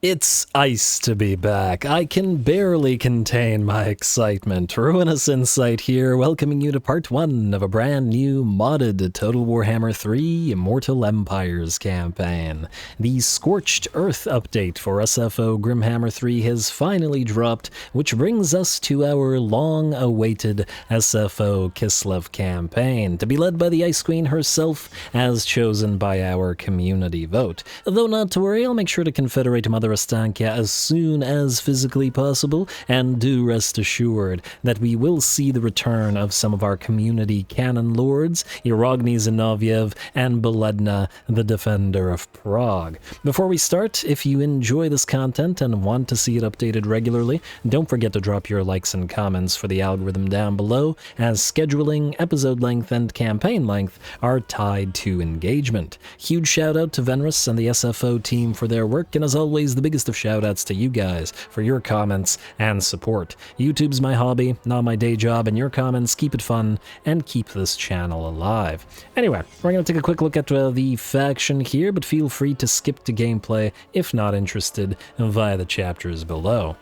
It's ice to be back. I can barely contain my excitement. RuinusInsight here, welcoming you to part 1 of a brand new modded Total Warhammer 3 Immortal Empires campaign. The Scorched Earth update for SFO Grimhammer III has finally dropped, which brings us to our long-awaited SFO Kislev campaign, to be led by the Ice Queen herself, as chosen by our community vote. Though not to worry, I'll make sure to confederate Mother Astankia as soon as physically possible, and do rest assured that we will see the return of some of our community canon lords, Irogny Zinoviev and Beledna, the Defender of Prague. Before we start, if you enjoy this content and want to see it updated regularly, don't forget to drop your likes and comments for the algorithm down below, as scheduling, episode length, and campaign length are tied to engagement. Huge shout out to Venrus and the SFO team for their work, and as always, the biggest of shoutouts to you guys for your comments and support. YouTube's my hobby, not my day job, and your comments keep it fun and keep this channel alive. Anyway, we're going to take a quick look at the faction here, but feel free to skip to gameplay if not interested via the chapters below.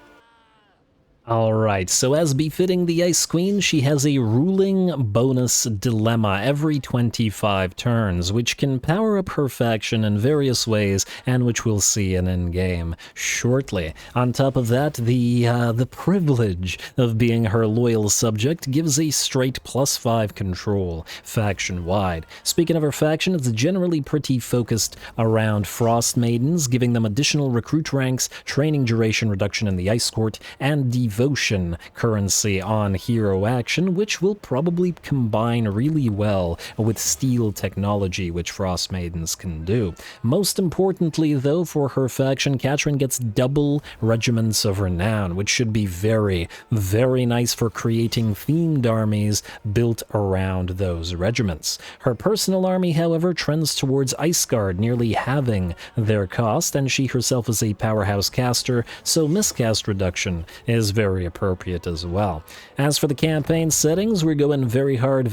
Alright, so as befitting the Ice Queen, she has a ruling bonus dilemma every 25 turns, which can power up her faction in various ways, and which we'll see in in-game shortly. On top of that, the privilege of being her loyal subject gives a straight +5 control, faction-wide. Speaking of her faction, it's generally pretty focused around Frost Maidens, giving them additional recruit ranks, training duration reduction in the Ice Court, and devotion currency on hero action, which will probably combine really well with steel technology, which Frost Maidens can do. Most importantly, though, for her faction, Katarin gets double regiments of renown, which should be very, very nice for creating themed armies built around those regiments. Her personal army, however, trends towards Ice Guard, nearly halving their cost, and she herself is a powerhouse caster, so miscast reduction is very appropriate as well. As for the campaign settings, we're going very hard,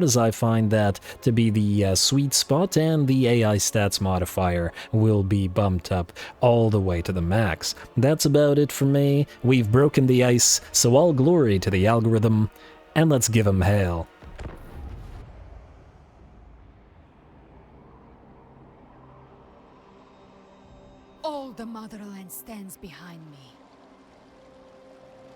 as I find that to be the sweet spot, and the AI stats modifier will be bumped up all the way to the max. That's about it for me. We've broken the ice, so all glory to the algorithm, and let's give him hail. All the motherland stands behind me.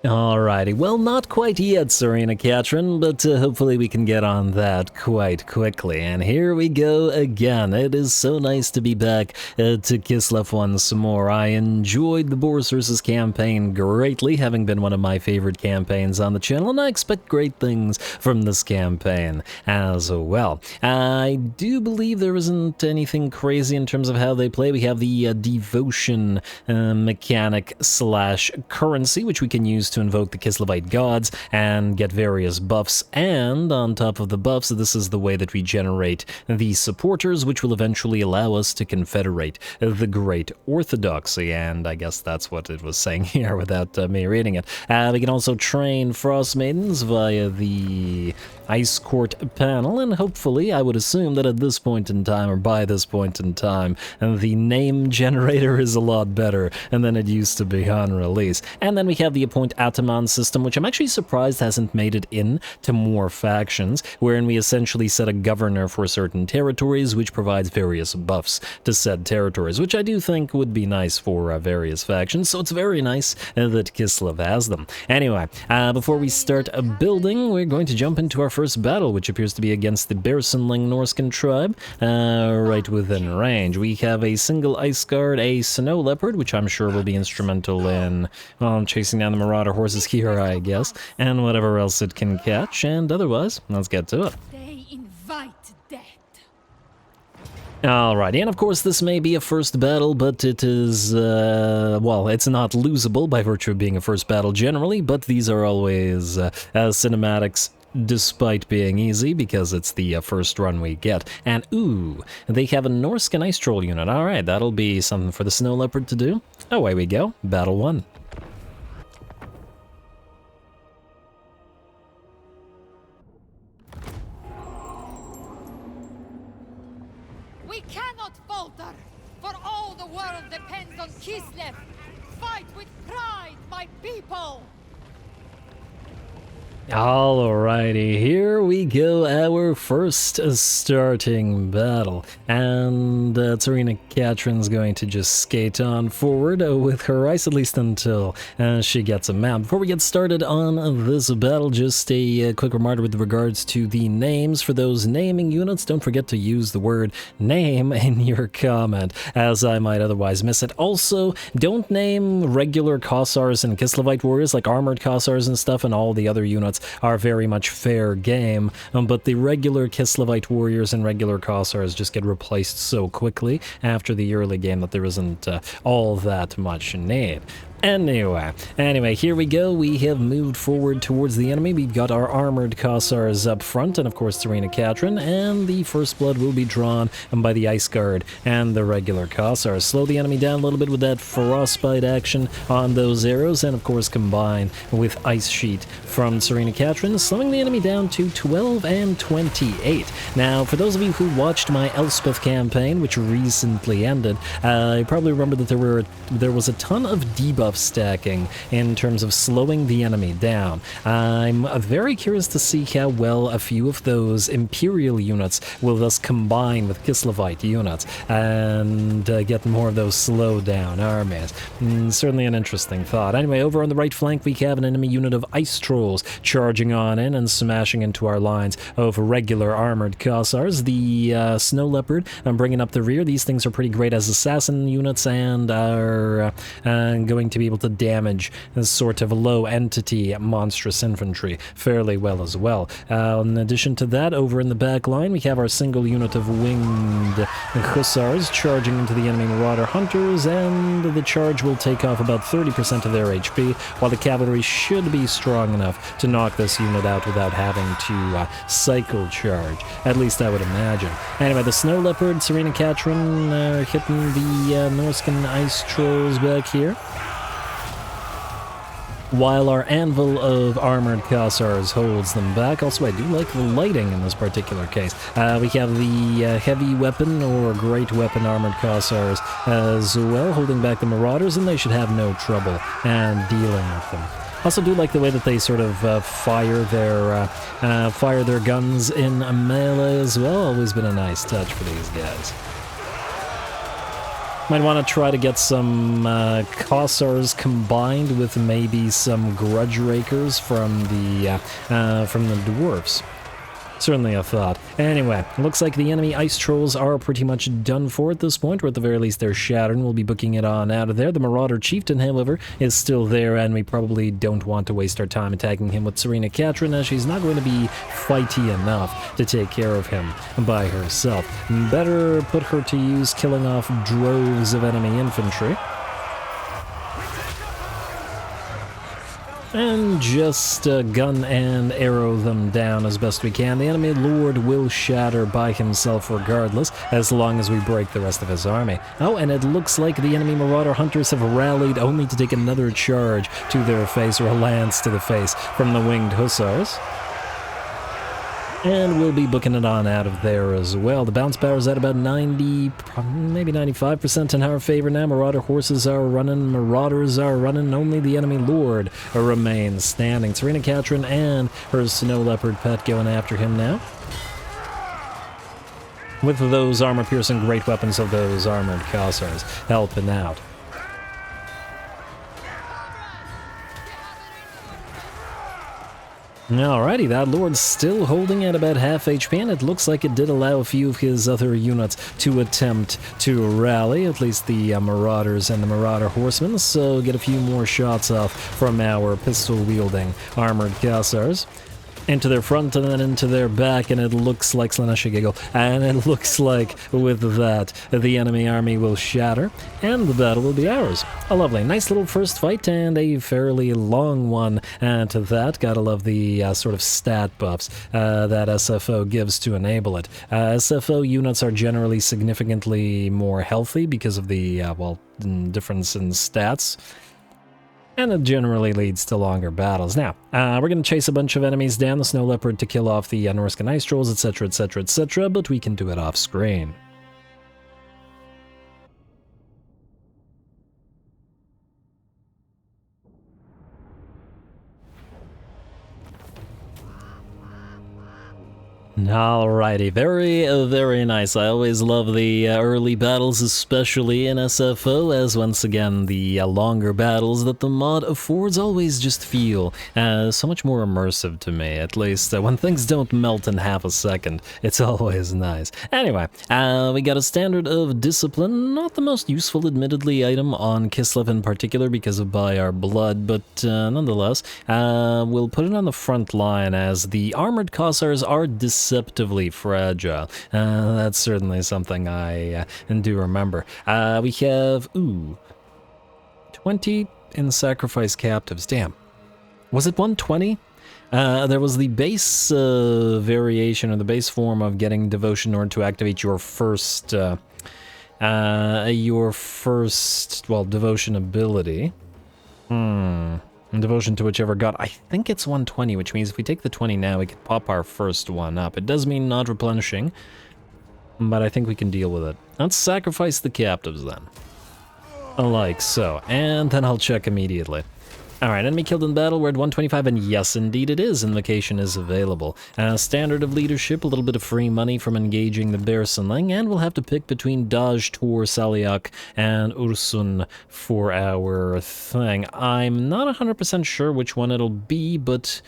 Alrighty, well, not quite yet, Tzarina Katarin, but hopefully we can get on that quite quickly. And here we go again. It is so nice to be back to Kislev once more. I enjoyed the Boris vs. campaign greatly, having been one of my favorite campaigns on the channel, and I expect great things from this campaign as well. I do believe there isn't anything crazy in terms of how they play. We have the devotion mechanic / currency, which we can use to invoke the Kislevite gods and get various buffs, and on top of the buffs, this is the way that we generate the supporters, which will eventually allow us to confederate the Great Orthodoxy, and I guess that's what it was saying here without me reading it. We can also train Frost Maidens via the Ice Court panel, and hopefully, I would assume that at this point in time, or by this point in time, the name generator is a lot better than it used to be on release. And then we have the Appoint Ataman system, which I'm actually surprised hasn't made it in to more factions, wherein we essentially set a governor for certain territories, which provides various buffs to said territories, which I do think would be nice for various factions, so it's very nice that Kislev has them. Anyway, before we start building, we're going to jump into our first battle, which appears to be against the Bearsenling Norscan tribe, right within range. We have a single Ice Guard, a Snow Leopard, which I'm sure will be instrumental in, well, chasing down the Marauder horses here, I guess, and whatever else it can catch, and otherwise, let's get to it. They invite death. Alrighty, and of course this may be a first battle, but it is, well, it's not losable by virtue of being a first battle generally, but these are always cinematics, despite being easy, because it's the first run we get. And ooh, they have a Norscan Ice Troll unit. Alright, that'll be something for the Snow Leopard to do. Away we go, Battle 1. We cannot falter, for all the world depends on Kislev. Fight with pride, my people! Alrighty, here we go, our first starting battle, and Tzarina Katarin's going to just skate on forward with her ice, at least until she gets a map. Before we get started on this battle, just a quick reminder with regards to the names. For those naming units, don't forget to use the word name in your comment, as I might otherwise miss it. Also, don't name regular Kossars and Kislevite warriors, like armored Kossars and stuff, and all the other units are very much fair game, but the regular Kislevite warriors and regular Kossars just get replaced so quickly after the early game that there isn't all that much need. Anyway, here we go. We have moved forward towards the enemy. We've got our armored Kossars up front, and of course Tzarina Katarin, and the first blood will be drawn by the Ice Guard and the regular Kossars. Slow the enemy down a little bit with that frostbite action on those arrows, and of course combine with Ice Sheet from Tzarina Katarin, slowing the enemy down to 12 and 28. Now, for those of you who watched my Elspeth campaign, which recently ended, I probably remember that there was a ton of debuff stacking in terms of slowing the enemy down. I'm very curious to see how well a few of those Imperial units will thus combine with Kislevite units and get more of those slow down armies. Certainly an interesting thought. Anyway, over on the right flank we have an enemy unit of Ice Trolls charging on in and smashing into our lines of regular armored Kossars. The Snow Leopard bringing up the rear. These things are pretty great as assassin units and are going to be able to damage this sort of low entity monstrous infantry fairly well as well. In addition to that, over in the back line we have our single unit of winged hussars charging into the enemy marauder hunters, and the charge will take off about 30% of their HP, while the cavalry should be strong enough to knock this unit out without having to cycle charge. At least I would imagine. Anyway, the Snow Leopard, Tzarina Katarin hitting the Norscan Ice Trolls back here, while our anvil of armored Kossars holds them back. Also, I do like the lighting in this particular case. We have the heavy weapon or great weapon armored Kossars as well, holding back the marauders, and they should have no trouble dealing with them. Also do like the way that they sort of fire their guns in melee as well. Always been a nice touch for these guys. Might want to try to get some Kossars combined with maybe some Grudge Rakers from the dwarves. Certainly a thought. Anyway, looks like the enemy Ice Trolls are pretty much done for at this point, or at the very least they're shattered, and we'll be booking it on out of there. The Marauder Chieftain, however, is still there, and we probably don't want to waste our time attacking him with Tzarina Katarin, as she's not going to be fighty enough to take care of him by herself. Better put her to use killing off droves of enemy infantry, and just gun and arrow them down as best we can. The enemy lord will shatter by himself regardless, as long as we break the rest of his army. Oh, and it looks like the enemy marauder hunters have rallied only to take another charge to their face, or a lance to the face, from the winged hussars. And we'll be booking it on out of there as well. The bounce power is at about 90, maybe 95% in our favor now. Marauder horses are running, marauders are running, only the enemy lord remains standing. Tzarina Katarin and her Snow Leopard pet going after him now, with those armor-piercing great weapons of those armored Kossars helping out. Alrighty, that lord's still holding at about half HP, and it looks like it did allow a few of his other units to attempt to rally, at least the marauders and the marauder horsemen, so get a few more shots off from our pistol-wielding armored Kossars into their front and then into their back, and it looks like giggle, and it looks like with that the enemy army will shatter and the battle will be ours. A lovely, nice little first fight, and a fairly long one to that. Gotta love the sort of stat buffs that SFO gives to enable it. SFO units are generally significantly more healthy because of the difference in stats, and it generally leads to longer battles. Now, we're going to chase a bunch of enemies down the Snow Leopard to kill off the Norscan Ice Trolls, etc., etc., etc., but we can do it off screen. Alrighty, very nice. I always love the early battles, especially in SFO, as once again, the longer battles that the mod affords always just feel so much more immersive to me, at least when things don't melt in half a second. It's always nice. Anyway, we got a standard of discipline, not the most useful, admittedly, item on Kislev in particular because of By Our Blood, but nonetheless, we'll put it on the front line as the armored Kossars are deceptively fragile. That's certainly something I do remember. We have, 20 in sacrifice captives. Damn. Was it 120? There was the base variation, or the base form of getting devotion in order to activate your first, well, devotion ability. Devotion to whichever god. I think it's 120, which means if we take the 20 now, we could pop our first one up. It does mean not replenishing, but I think we can deal with it. Let's sacrifice the captives then. Like so. And then I'll check immediately. Alright, enemy killed in battle, we're at 125, and yes, indeed it is. Invocation is available. Standard of leadership, a little bit of free money from engaging the Bearsenling, and we'll have to pick between Daj, Tor, Saliak, and Ursun for our thing. I'm not 100% sure which one it'll be, but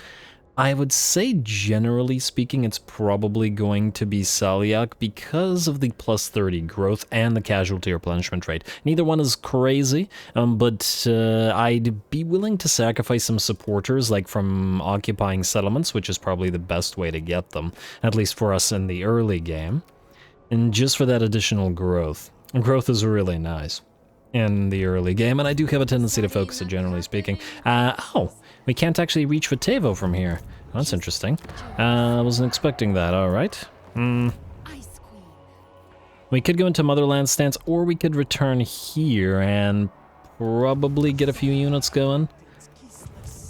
I would say, generally speaking, it's probably going to be Saliak because of the plus 30 growth and the casualty replenishment rate. Neither one is crazy, but I'd be willing to sacrifice some supporters, like from occupying settlements, which is probably the best way to get them, at least for us in the early game, and just for that additional growth. Growth is really nice in the early game, and I do have a tendency to focus it, generally speaking. We can't actually reach Vitevo from here. Oh, that's interesting. I wasn't expecting that, alright. We could go into Motherland stance, or we could return here and probably get a few units going.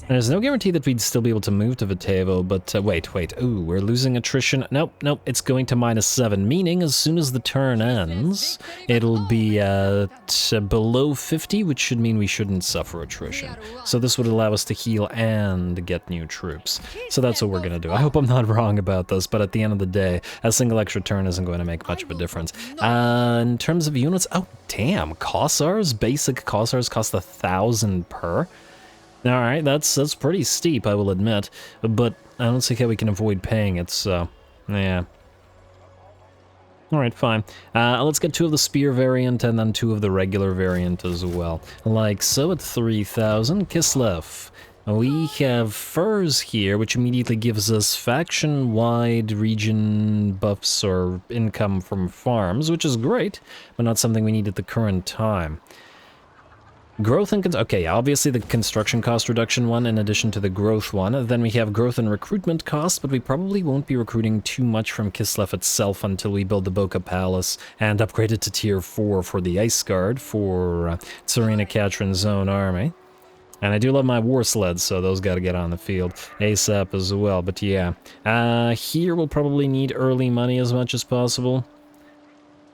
There's no guarantee that we'd still be able to move to Vitevo, but wait. Ooh, we're losing attrition. Nope, it's going to -7, meaning as soon as the turn ends, it'll be at below 50, which should mean we shouldn't suffer attrition. So this would allow us to heal and get new troops. So that's what we're going to do. I hope I'm not wrong about this, but at the end of the day, a single extra turn isn't going to make much of a difference. In terms of units, oh damn, Kossars, basic Kossars cost 1,000 per. Alright, that's pretty steep, I will admit, but I don't see how we can avoid paying it, so, yeah. Alright, fine. Let's get 2 of the spear variant and then 2 of the regular variant as well. Like so at 3,000. Kislev. We have furs here, which immediately gives us faction-wide region buffs or income from farms, which is great, but not something we need at the current time. Growth and... okay, obviously the construction cost reduction one in addition to the growth one. Then we have growth and recruitment cost, but we probably won't be recruiting too much from Kislev itself until we build the Boca Palace and upgrade it to tier 4 for the Ice Guard for Tzarina Katarin's own army. And I do love my war sleds, so those gotta get on the field ASAP as well, but yeah. Here we'll probably need early money as much as possible,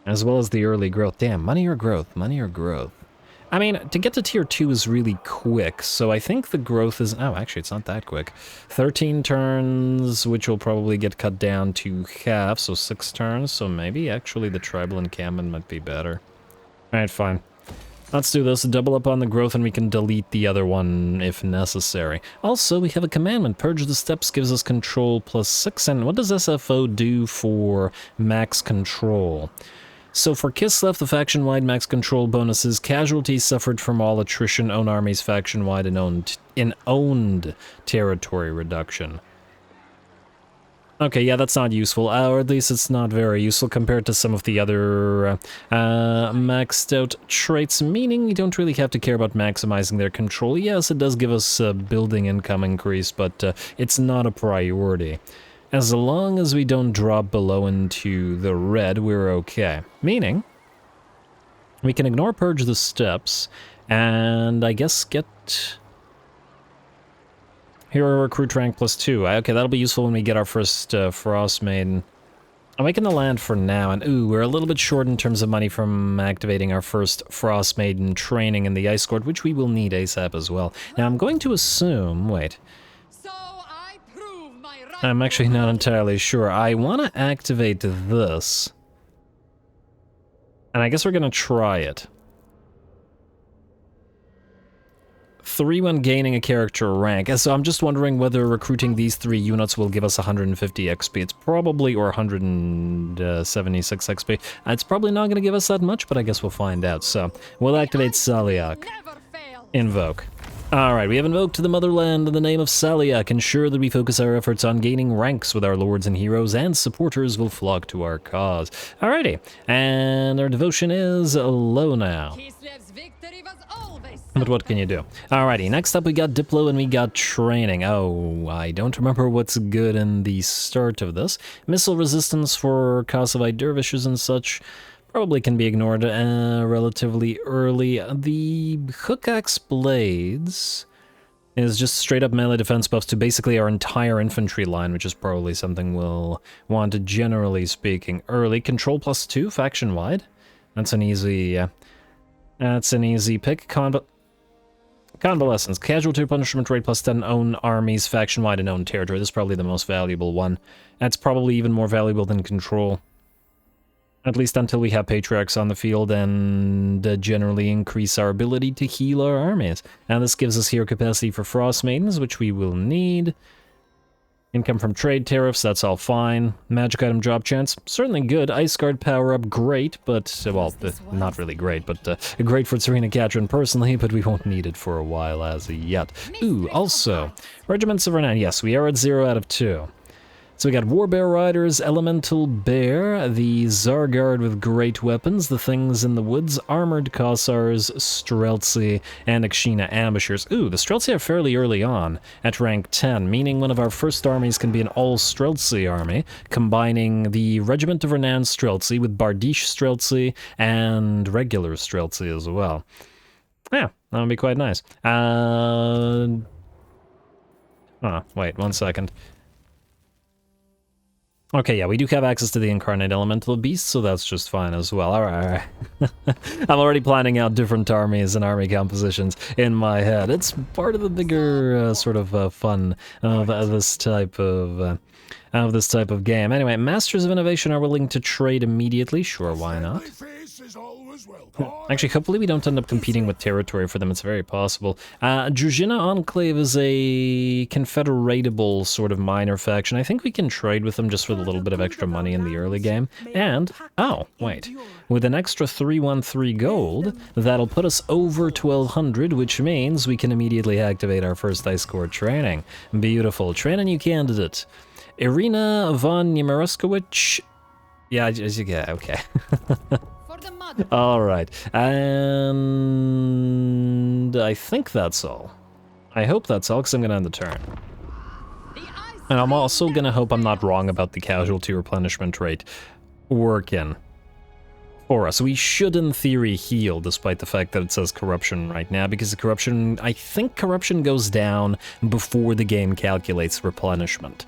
as well as the early growth. Damn, money or growth? Money or growth? I mean, to get to tier 2 is really quick, so I think the growth is... oh, actually, it's not that quick. 13 turns, which will probably get cut down to half, so 6 turns, so maybe actually the tribal encampment might be better. Alright, fine. Let's do this, double up on the growth, and we can delete the other one if necessary. Also, we have a commandment. Purge the Steppes gives us control +6, and what does SFO do for max control? So for Kislev, the faction-wide max control bonus is casualties suffered from all attrition, own armies faction-wide, and owned territory reduction. Okay, yeah, that's not useful, or at least it's not very useful compared to some of the other maxed out traits, meaning we don't really have to care about maximizing their control. Yes, it does give us a building income increase, but it's not a priority. As long as we don't drop below into the red, we're okay. Meaning, we can ignore Purge the Steppes, and I guess get... Hero Recruit rank +2. Okay, that'll be useful when we get our first Frost Maiden. I'm making the land for now, and ooh, we're a little bit short in terms of money from activating our first Frost Maiden training in the Ice Court, which we will need ASAP as well. Now, I'm going to assume... wait... I'm actually not entirely sure. I want to activate this. And I guess we're going to try it. 3 when gaining a character rank. So I'm just wondering whether recruiting these 3 units will give us 150 XP. It's probably, or 176 XP. It's probably not going to give us that much, but I guess we'll find out. So we'll activate Saliak. Invoke. Alright, we have invoked the motherland in the name of Saliak. Ensure that we focus our efforts on gaining ranks with our lords and heroes, and supporters will flock to our cause. Alrighty, and our devotion is low now. But what can you do? Alrighty, next up we got Diplo and we got Training. Oh, I don't remember what's good in the start of this. Missile resistance for Kosovo dervishes and such probably can be ignored relatively early. The Hook Axe Blades is just straight up melee defense buffs to basically our entire infantry line, which is probably something we'll want, generally speaking, early. Control +2, faction-wide. That's an easy pick. Convalescence. Casualty punishment rate +10, own armies, faction-wide, and own territory. This is probably the most valuable one. That's probably even more valuable than control. At least until we have Patriarchs on the field and generally increase our ability to heal our armies. And this gives us hero capacity for Frost Maidens, which we will need. Income from trade tariffs, that's all fine. Magic item drop chance, certainly good. Ice Guard power up, great, but, well, not really great, but great for Tzarina Katarin personally, but we won't need it for a while as yet. Ooh, also, Regiments of Renown, yes, we are at 0 out of 2. So we got Warbear Riders, Elemental Bear, the Zargard with great weapons, the Things in the Woods, Armored Kossars, Streltsy, and Akshina Ambushers. Ooh, the Streltsy are fairly early on, at rank 10, meaning one of our first armies can be an all-Streltsy army, combining the Regiment of Renown Streltsy with Bardiche Streltsy and regular Streltsy as well. Yeah, that would be quite nice. Wait, 1 second. Okay, yeah, we do have access to the Incarnate Elemental Beast, so that's just fine as well. Alright. I'm already planning out different armies and army compositions in my head. It's part of the bigger sort of fun of this type of game. Anyway, Masters of Innovation are willing to trade immediately. Sure, why not? Actually, hopefully we don't end up competing with territory for them. It's very possible. Druzhina Enclave is a confederatable sort of minor faction. I think we can trade with them just with a little bit of extra money in the early game. And, oh, wait. With an extra 313 gold, that'll put us over 1200, which means we can immediately activate our first Ice Court training. Beautiful. Train a new candidate. Irina von Yemeriskowicz. Yeah, okay. Alright, and I think that's all. I hope that's all, because I'm going to end the turn. And I'm also going to hope I'm not wrong about the casualty replenishment rate working for us. We should, in theory, heal, despite the fact that it says corruption right now, because the corruption, I think corruption goes down before the game calculates replenishment.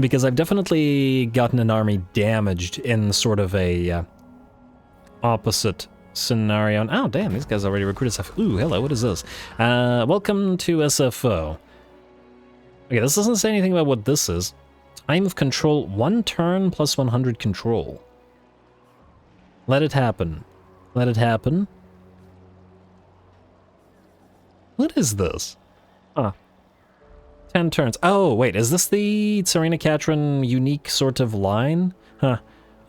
Because I've definitely gotten an army damaged in sort of a opposite scenario. Oh, damn, these guys already recruited stuff. Ooh, hello, what is this? Welcome to SFO. Okay, this doesn't say anything about what this is. Time of control, 1 turn plus 100 control. Let it happen. Let it happen. What is this? Huh. 10 turns. Oh, wait, is this the Tzarina Katarin unique sort of line? Huh.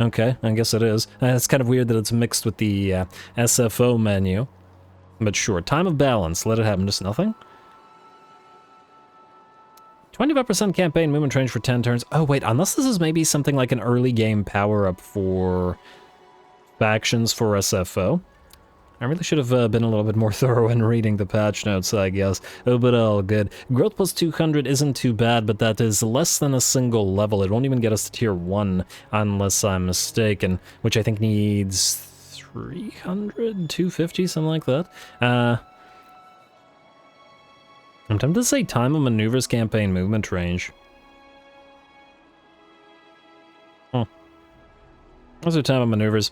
Okay, I guess it is. It's kind of weird that it's mixed with the SFO menu. But sure, time of balance. Let it happen. Just nothing? 25% campaign movement range for 10 turns. Oh, wait, unless this is maybe something like an early game power-up for factions for SFO. I really should have been a little bit more thorough in reading the patch notes, I guess. Oh, but all good. Growth plus 200 isn't too bad, but that is less than a single level. It won't even get us to tier 1, unless I'm mistaken, which I think needs 300, 250, something like that. I'm tempted to say time of maneuvers campaign movement range. Huh. What's the time of maneuvers?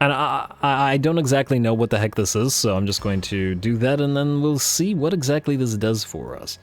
And I don't exactly know what the heck this is, so I'm just going to do that, and then we'll see what exactly this does for us.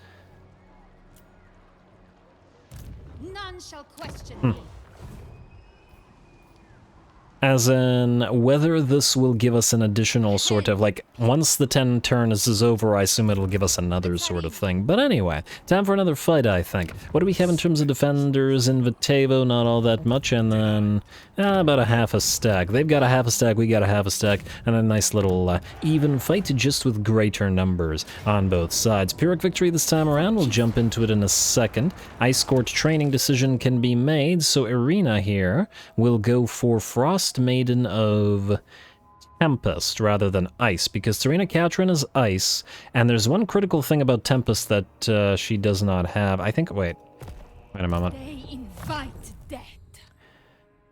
As in, whether this will give us an additional sort of, like, once the 10 turns is over, I assume it'll give us another sort of thing. But anyway, time for another fight, I think. What do we have in terms of defenders? In Vitevo, not all that much, and then about a half a stack. They've got a half a stack, we got a half a stack, and a nice little even fight, just with greater numbers on both sides. Pyrrhic victory this time around, we'll jump into it in a second. Ice Court training decision can be made, so Irina here will go for Frost Maiden of Tempest rather than Ice, because Tzarina Katarin is Ice, and there's one critical thing about Tempest that she does not have. I think, wait a moment. They invite death.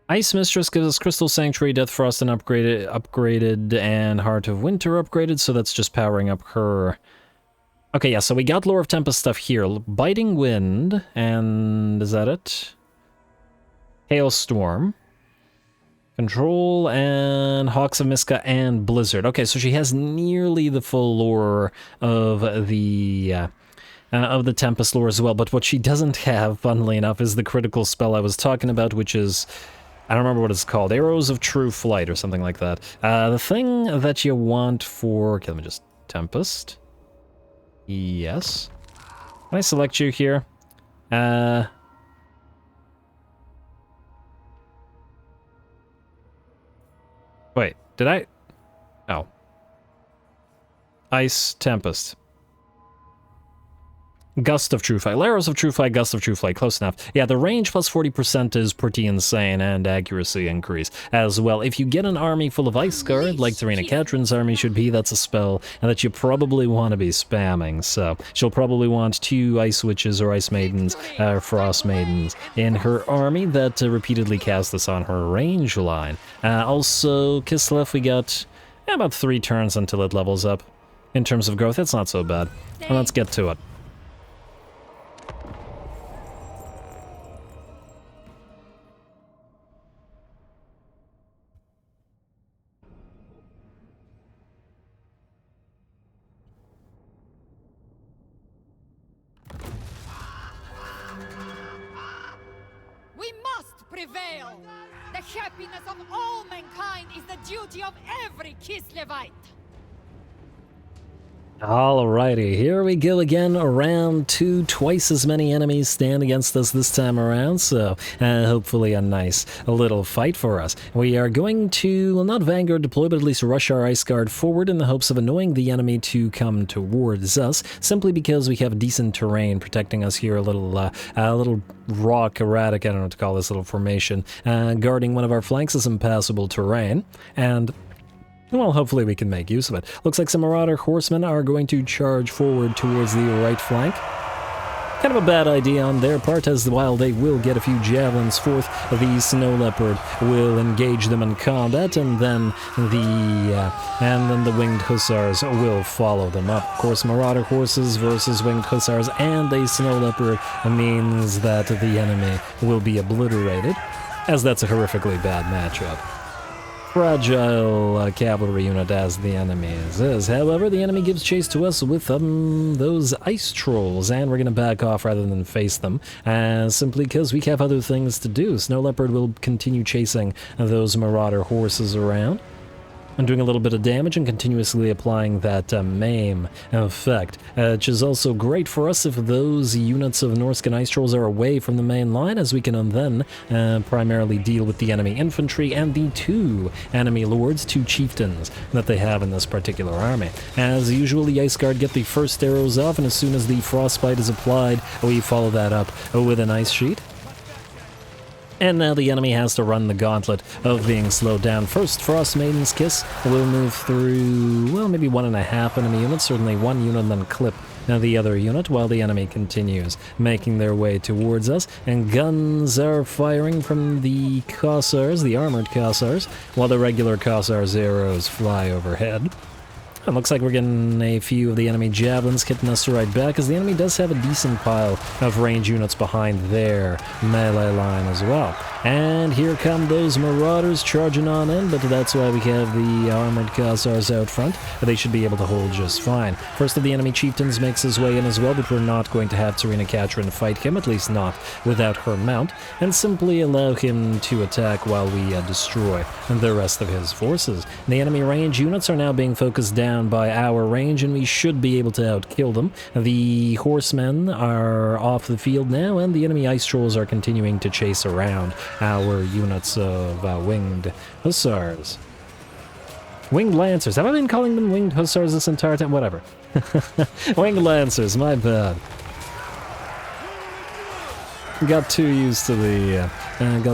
Ice Mistress gives us Crystal Sanctuary, Death Frost, and upgraded, and Heart of Winter upgraded, so that's just powering up her. Okay, yeah, so we got Lore of Tempest stuff here. Biting Wind, and is that it? Hailstorm. Control, and Hawks of Miska, and Blizzard. Okay, so she has nearly the full lore of the Tempest lore as well, but what she doesn't have, funnily enough, is the critical spell I was talking about, which is, I don't remember what it's called, Arrows of True Flight, or something like that. The thing that you want for, okay, let me just, Tempest. Yes. Can I select you here? Wait, did I? Oh. Ice Tempest. Gust of True Flight. Arrows of True Flight, Gust of True Flight. Close enough. Yeah, the range plus 40% is pretty insane, and accuracy increase as well. If you get an army full of Ice Guard, like Tzarina Katarin's army should be, that's a spell and that you probably want to be spamming. So she'll probably want 2 Ice Witches or Ice Maidens, or Frost Maidens in her army that repeatedly cast this on her range line. Also, Kislev, we got about 3 turns until it levels up. In terms of growth, it's not so bad. And let's get to it. We must prevail! The happiness of all mankind is the duty of every Kislevite! Alrighty, here we go again, round 2, twice as many enemies stand against us this time around, so hopefully a nice little fight for us. We are going to, well, not Vanguard deploy, but at least rush our Ice Guard forward in the hopes of annoying the enemy to come towards us, simply because we have decent terrain protecting us here, a little rock erratic, I don't know what to call this little formation, guarding one of our flanks is impassable terrain, and well, hopefully we can make use of it. Looks like some Marauder Horsemen are going to charge forward towards the right flank. Kind of a bad idea on their part, as while they will get a few javelins forth, the Snow Leopard will engage them in combat, and then the Winged Hussars will follow them up. Of course, Marauder Horses versus Winged Hussars and a Snow Leopard means that the enemy will be obliterated, as that's a horrifically bad matchup. Fragile cavalry unit as the enemy is. However, the enemy gives chase to us with those ice trolls, and we're going to back off rather than face them, simply because we have other things to do. Snow Leopard will continue chasing those Marauder horses around and doing a little bit of damage and continuously applying that maim effect, which is also great for us if those units of Norscan Ice Trolls are away from the main line, as we can then primarily deal with the enemy infantry and the 2 enemy lords, 2 chieftains that they have in this particular army. As usual, the Ice Guard get the first arrows off, and as soon as the Frostbite is applied, we follow that up with an Ice Sheet. And now the enemy has to run the gauntlet of being slowed down. First, Frost Maiden's Kiss will move through, well, maybe 1.5 enemy units, certainly 1 unit, then clip the other unit, while the enemy continues making their way towards us. And guns are firing from the Cossars, the armored Cossars, while the regular Cossars' arrows fly overhead. It looks like we're getting a few of the enemy javelins hitting us right back, as the enemy does have a decent pile of range units behind their melee line as well. And here come those marauders charging on in, but that's why we have the armored Khazars out front. They should be able to hold just fine. First of the enemy chieftains makes his way in as well, but we're not going to have Tzarina Katarin fight him, at least not without her mount, and simply allow him to attack while we destroy the rest of his forces. The enemy range units are now being focused down by our range, and we should be able to outkill them. The horsemen are off the field now, and the enemy ice trolls are continuing to chase around our units of winged hussars. Winged lancers. Have I been calling them winged hussars this entire time? Whatever. Winged lancers, my bad. Got too used to the winged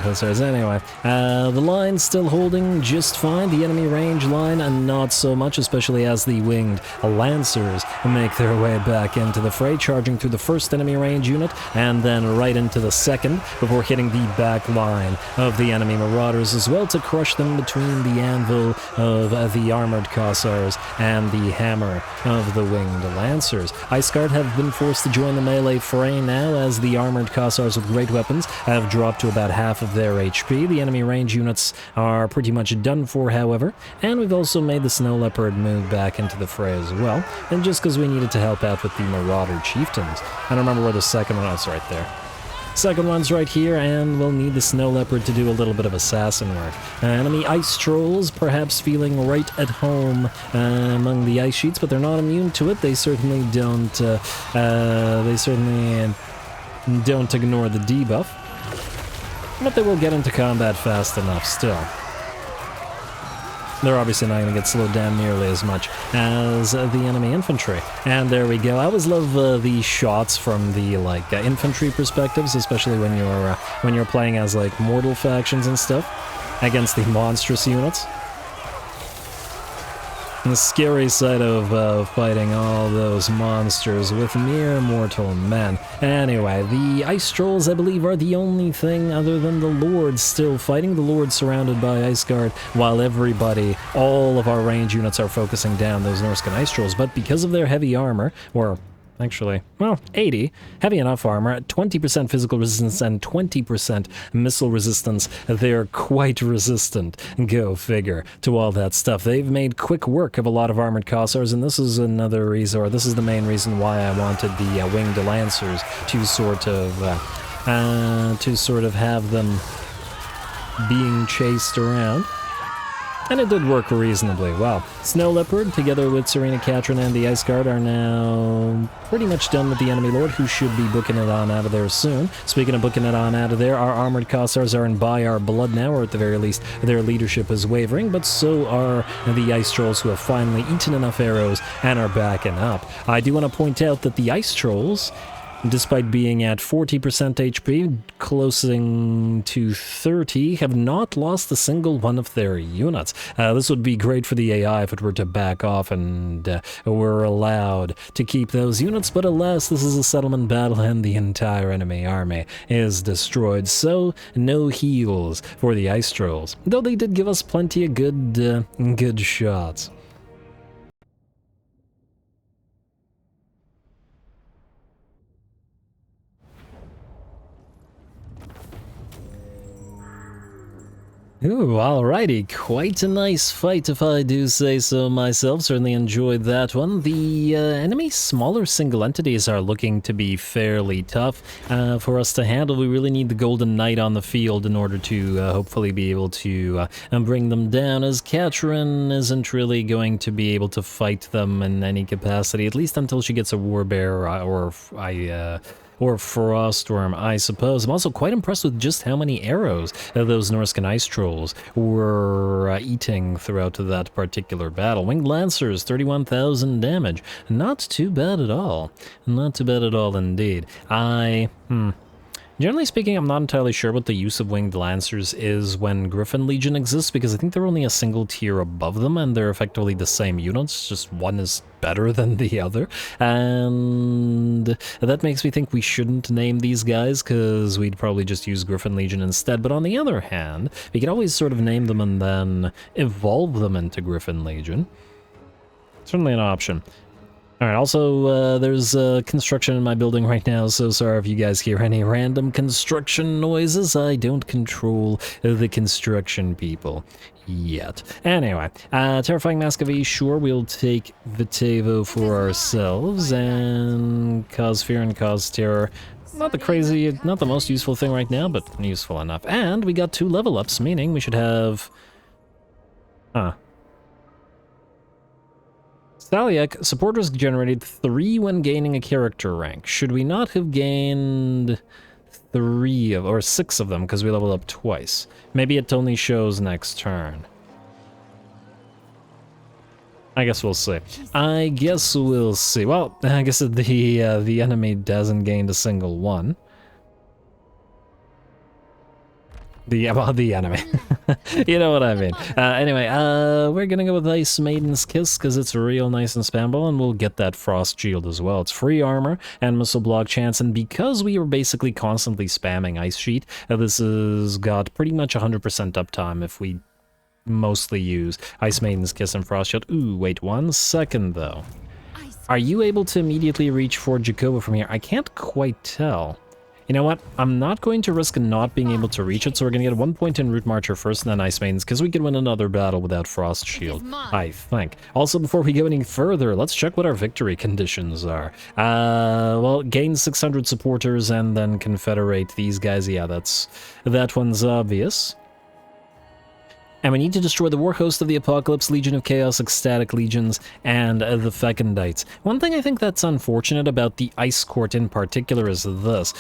hussars. Anyway, the line's still holding just fine. The enemy range line, and not so much, especially as the winged lancers make their way back into the fray, charging through the first enemy range unit, and then right into the second, before hitting the back line of the enemy marauders as well, to crush them between the anvil of the armored Khazars and the hammer of the winged lancers. Ice Guard have been forced to join the melee fray now, as the armored Khazars with great weapons have dropped to about half of their HP. The enemy range units are pretty much done for, however, and we've also made the Snow Leopard move back into the fray as well, and just because we needed to help out with the Marauder Chieftains. I don't remember where the second one was. Right there. Second one's right here, and we'll need the Snow Leopard to do a little bit of assassin work. Enemy Ice Trolls, perhaps feeling right at home among the ice sheets, but they're not immune to it. They certainly don't. Don't ignore the debuff, but they will get into combat fast enough still. They're obviously not going to get slowed down nearly as much as the enemy infantry. And there we go. I always love the shots from the infantry perspectives, especially when you're playing as mortal factions and stuff against the monstrous units. The scary sight of fighting all those monsters with mere mortal men. Anyway, the Ice Trolls, I believe, are the only thing other than the Lords still fighting. The Lords surrounded by Ice Guard, while all of our range units are focusing down those Norscan Ice Trolls. But because of their heavy armor, or actually, well, 80, heavy enough armor, 20% physical resistance, and 20% missile resistance, they're quite resistant, go figure, to all that stuff. They've made quick work of a lot of armored Khazars, and this is another reason, or this is the main reason why I wanted the winged lancers to sort of have them being chased around. And it did work reasonably well. Snow Leopard, together with Tzarina Katarin and the Ice Guard, are now pretty much done with the enemy lord, who should be booking it on out of there soon. Speaking of booking it on out of there, our armored Khazars are in by our blood now, or at the very least, their leadership is wavering, but so are the Ice Trolls, who have finally eaten enough arrows and are backing up. I do want to point out that the Ice Trolls, despite being at 40% HP, closing to 30, have not lost a single one of their units. This would be great for the AI if it were to back off and were allowed to keep those units, but alas, this is a settlement battle and the entire enemy army is destroyed, so no heals for the Ice Trolls, though they did give us plenty of good shots. Ooh, alrighty, quite a nice fight if I do say so myself. Certainly enjoyed that one. The enemy smaller single entities are looking to be fairly tough for us to handle. We really need the Golden Knight on the field in order to hopefully be able to bring them down, as Katarin isn't really going to be able to fight them in any capacity, at least until she gets a Warbear or Froststorm, I suppose. I'm also quite impressed with just how many arrows those Norscan Ice Trolls were eating throughout that particular battle. Winged Lancers, 31,000 damage. Not too bad at all. Not too bad at all indeed. Generally speaking, I'm not entirely sure what the use of Winged Lancers is when Griffin Legion exists, because I think they're only a single tier above them, and they're effectively the same units, just one is better than the other, and that makes me think we shouldn't name these guys, because we'd probably just use Griffin Legion instead. But on the other hand, we could always sort of name them and then evolve them into Griffin Legion. Certainly an option. Alright, also, there's construction in my building right now, so sorry if you guys hear any random construction noises. I don't control the construction people yet. Anyway, Terrifying Mask of E, sure, we'll take Vitevo for ourselves, and Cause Fear and Cause Terror. Not the most useful thing right now, but useful enough. And we got 2 level ups, meaning we should have... Staliak, supporters generated 3 when gaining a character rank. Should we not have gained 3 of, or 6 of them, because we leveled up twice? Maybe it only shows next turn. I guess we'll see. I guess we'll see. Well, I guess the enemy hasn't gained a single one. The enemy. You know what I mean. Anyway, we're gonna go with Ice Maiden's Kiss because it's real nice and spammable, and we'll get that Frost Shield as well. It's free armor and missile block chance, and because we were basically constantly spamming Ice Sheet, this has got pretty much 100% uptime if we mostly use Ice Maiden's Kiss and Frost Shield. Ooh, wait 1 second though. Are you able to immediately reach for Jacoba from here? I can't quite tell. You know what? I'm not going to risk not being able to reach it, so we're going to get 1 point in Root Marcher first and then Ice Maidens, because we can win another battle without Frost Shield, I think. Also, before we go any further, let's check what our victory conditions are. Well, gain 600 supporters and then confederate these guys. Yeah, that one's obvious. And we need to destroy the War Host of the Apocalypse, Legion of Chaos, Ecstatic Legions, and the Fecundites. One thing I think that's unfortunate about the Ice Court in particular is this.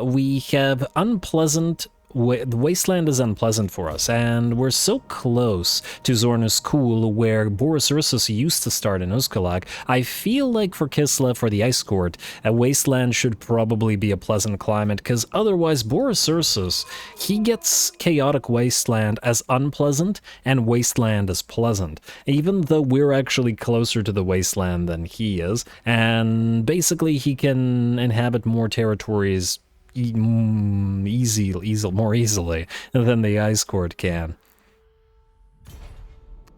We have unpleasant... The wasteland is unpleasant for us, and we're so close to Zornus Cool, where Boris Ursus used to start in Uskalak. I feel like for Kislev, for the Ice Court, a wasteland should probably be a pleasant climate, because otherwise Boris Ursus, he gets Chaotic Wasteland as unpleasant and Wasteland as pleasant, even though we're actually closer to the wasteland than he is, and basically he can inhabit more territories more easily than the Ice Court can.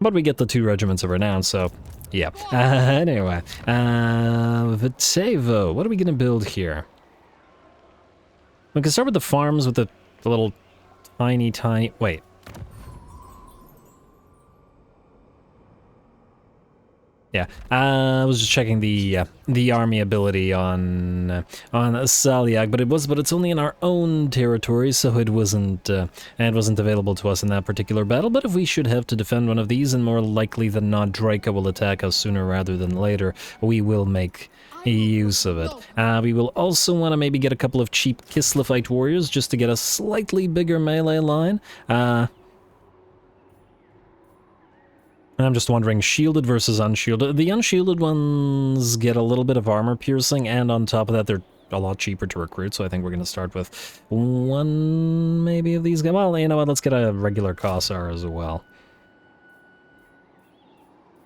But we get the 2 regiments of renown, so yeah. Anyway, Vitevo, what are we gonna build here? We can start with the farms with the little tiny... Wait. Yeah, I was just checking the army ability on Staliak, but it's only in our own territory, so it wasn't available to us in that particular battle. But if we should have to defend one of these, and more likely than not, Draco will attack us sooner rather than later, we will make use of it. We will also want to maybe get a couple of cheap Kislevite warriors just to get a slightly bigger melee line. I'm just wondering, shielded versus unshielded. The unshielded ones get a little bit of armor piercing, and on top of that, they're a lot cheaper to recruit, so I think we're going to start with 1 maybe of these guys. Well, you know what, let's get a regular Kossar as well.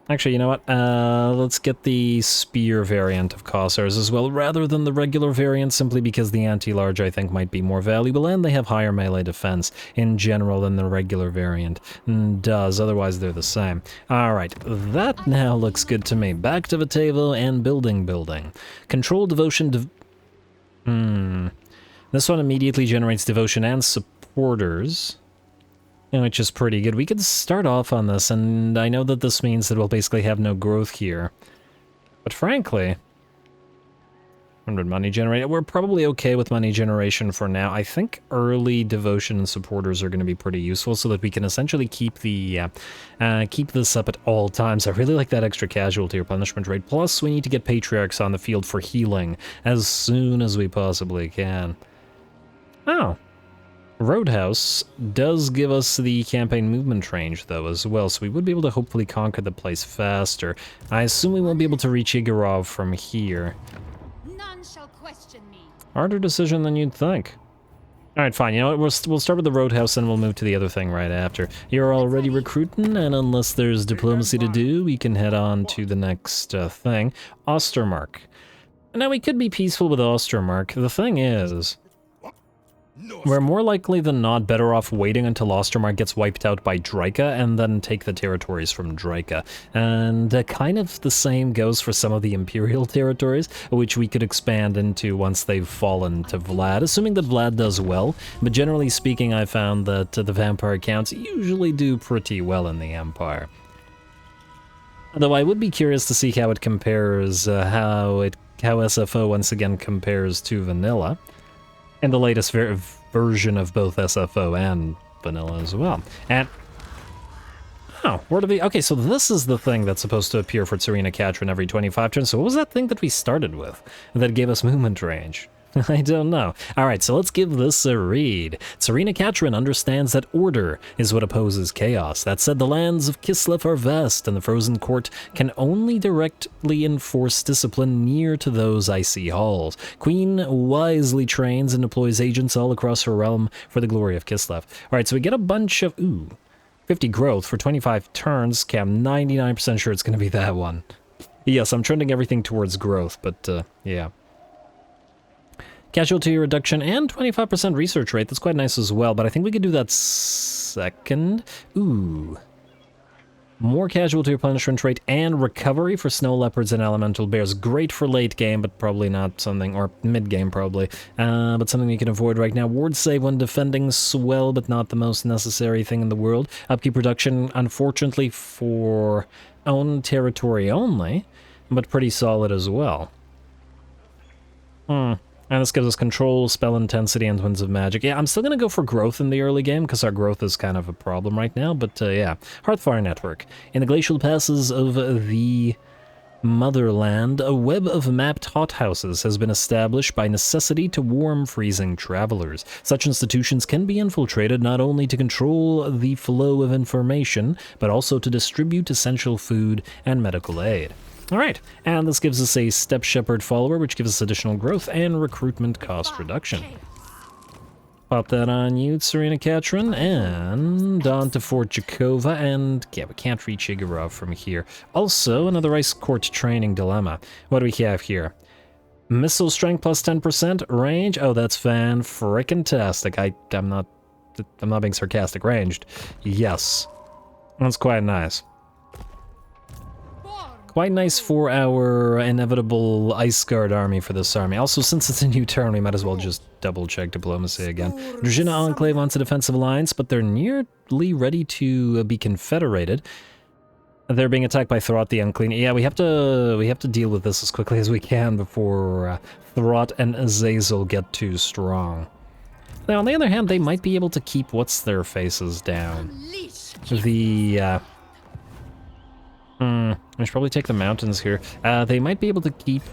Actually, you know what, let's get the spear variant of Kossars as well, rather than the regular variant, simply because the anti-large, I think, might be more valuable, and they have higher melee defense in general than the regular variant does, otherwise they're the same. Alright, that now looks good to me. Back to Vitevo and building. Control devotion... This one immediately generates devotion and supporters, which is pretty good. We could start off on this, and I know that this means that we'll basically have no growth here. But frankly, 100 money generated. We're probably okay with money generation for now. I think early devotion and supporters are going to be pretty useful so that we can essentially keep this up at all times. I really like that extra casualty or punishment rate. Plus, we need to get patriarchs on the field for healing as soon as we possibly can. Oh. Roadhouse does give us the campaign movement range, though, as well, so we would be able to hopefully conquer the place faster. I assume we won't be able to reach Igorov from here. None shall question me. Harder decision than you'd think. Alright, fine, you know what, we'll start with the Roadhouse and we'll move to the other thing right after. You're already recruiting, and unless there's diplomacy to do, we can head on to the next thing. Ostermark. Now, we could be peaceful with Ostermark. The thing is... we're more likely than not better off waiting until Ostermark gets wiped out by Draika and then take the territories from Draika. And kind of the same goes for some of the Imperial territories, which we could expand into once they've fallen to Vlad, assuming that Vlad does well. But generally speaking, I found that the vampire counts usually do pretty well in the Empire. Though I would be curious to see how it compares, how SFO once again compares to vanilla. And the latest version of both SFO and vanilla as well. And oh, where do we? Okay, so this is the thing that's supposed to appear for Tzarina Katarin every 25 turns. So what was that thing that we started with that gave us movement range? I don't know. Alright, so let's give this a read. Tzarina Katarin understands that order is what opposes chaos. That said, the lands of Kislev are vast, and the Frozen Court can only directly enforce discipline near to those icy halls. Queen wisely trains and deploys agents all across her realm for the glory of Kislev. Alright, so we get a bunch of... ooh, 50 growth for 25 turns. Okay, I'm 99% sure it's going to be that one. Yes, I'm trending everything towards growth, but yeah. Casualty reduction and 25% research rate. That's quite nice as well, but I think we could do that second. Ooh. More casualty replenishment rate and recovery for snow leopards and elemental bears. Great for late game, but probably not something, or mid game probably, but something you can avoid right now. Ward save when defending, swell, but not the most necessary thing in the world. Upkeep reduction, unfortunately for own territory only, but pretty solid as well. And this gives us control, spell intensity, and winds of magic. Yeah, I'm still going to go for growth in the early game, because our growth is kind of a problem right now, but yeah. Hearthfire Network. In the glacial passes of the Motherland, a web of mapped hothouses has been established by necessity to warm freezing travelers. Such institutions can be infiltrated not only to control the flow of information, but also to distribute essential food and medical aid. Alright, and this gives us a Step Shepherd follower, which gives us additional growth and recruitment cost reduction. Pop that on you, Tzarina Katarin, and on to Fort Jakova, and yeah, we can't reach Igorov from here. Also, another Ice Court training dilemma. What do we have here? Missile strength plus 10%, range, oh that's fan-frickin-tastic. I'm not being sarcastic. Ranged, yes. That's quite nice. Quite nice for our inevitable Ice Guard army for this army. Also, since it's a new turn, we might as well just double-check diplomacy again. Druzhina Enclave wants a defensive alliance, but they're nearly ready to be confederated. They're being attacked by Throt the Unclean. Yeah, we have to deal with this as quickly as we can before Throt and Azazel get too strong. Now, on the other hand, they might be able to keep what's-their-faces down. I should probably take the mountains here. They might be able to keep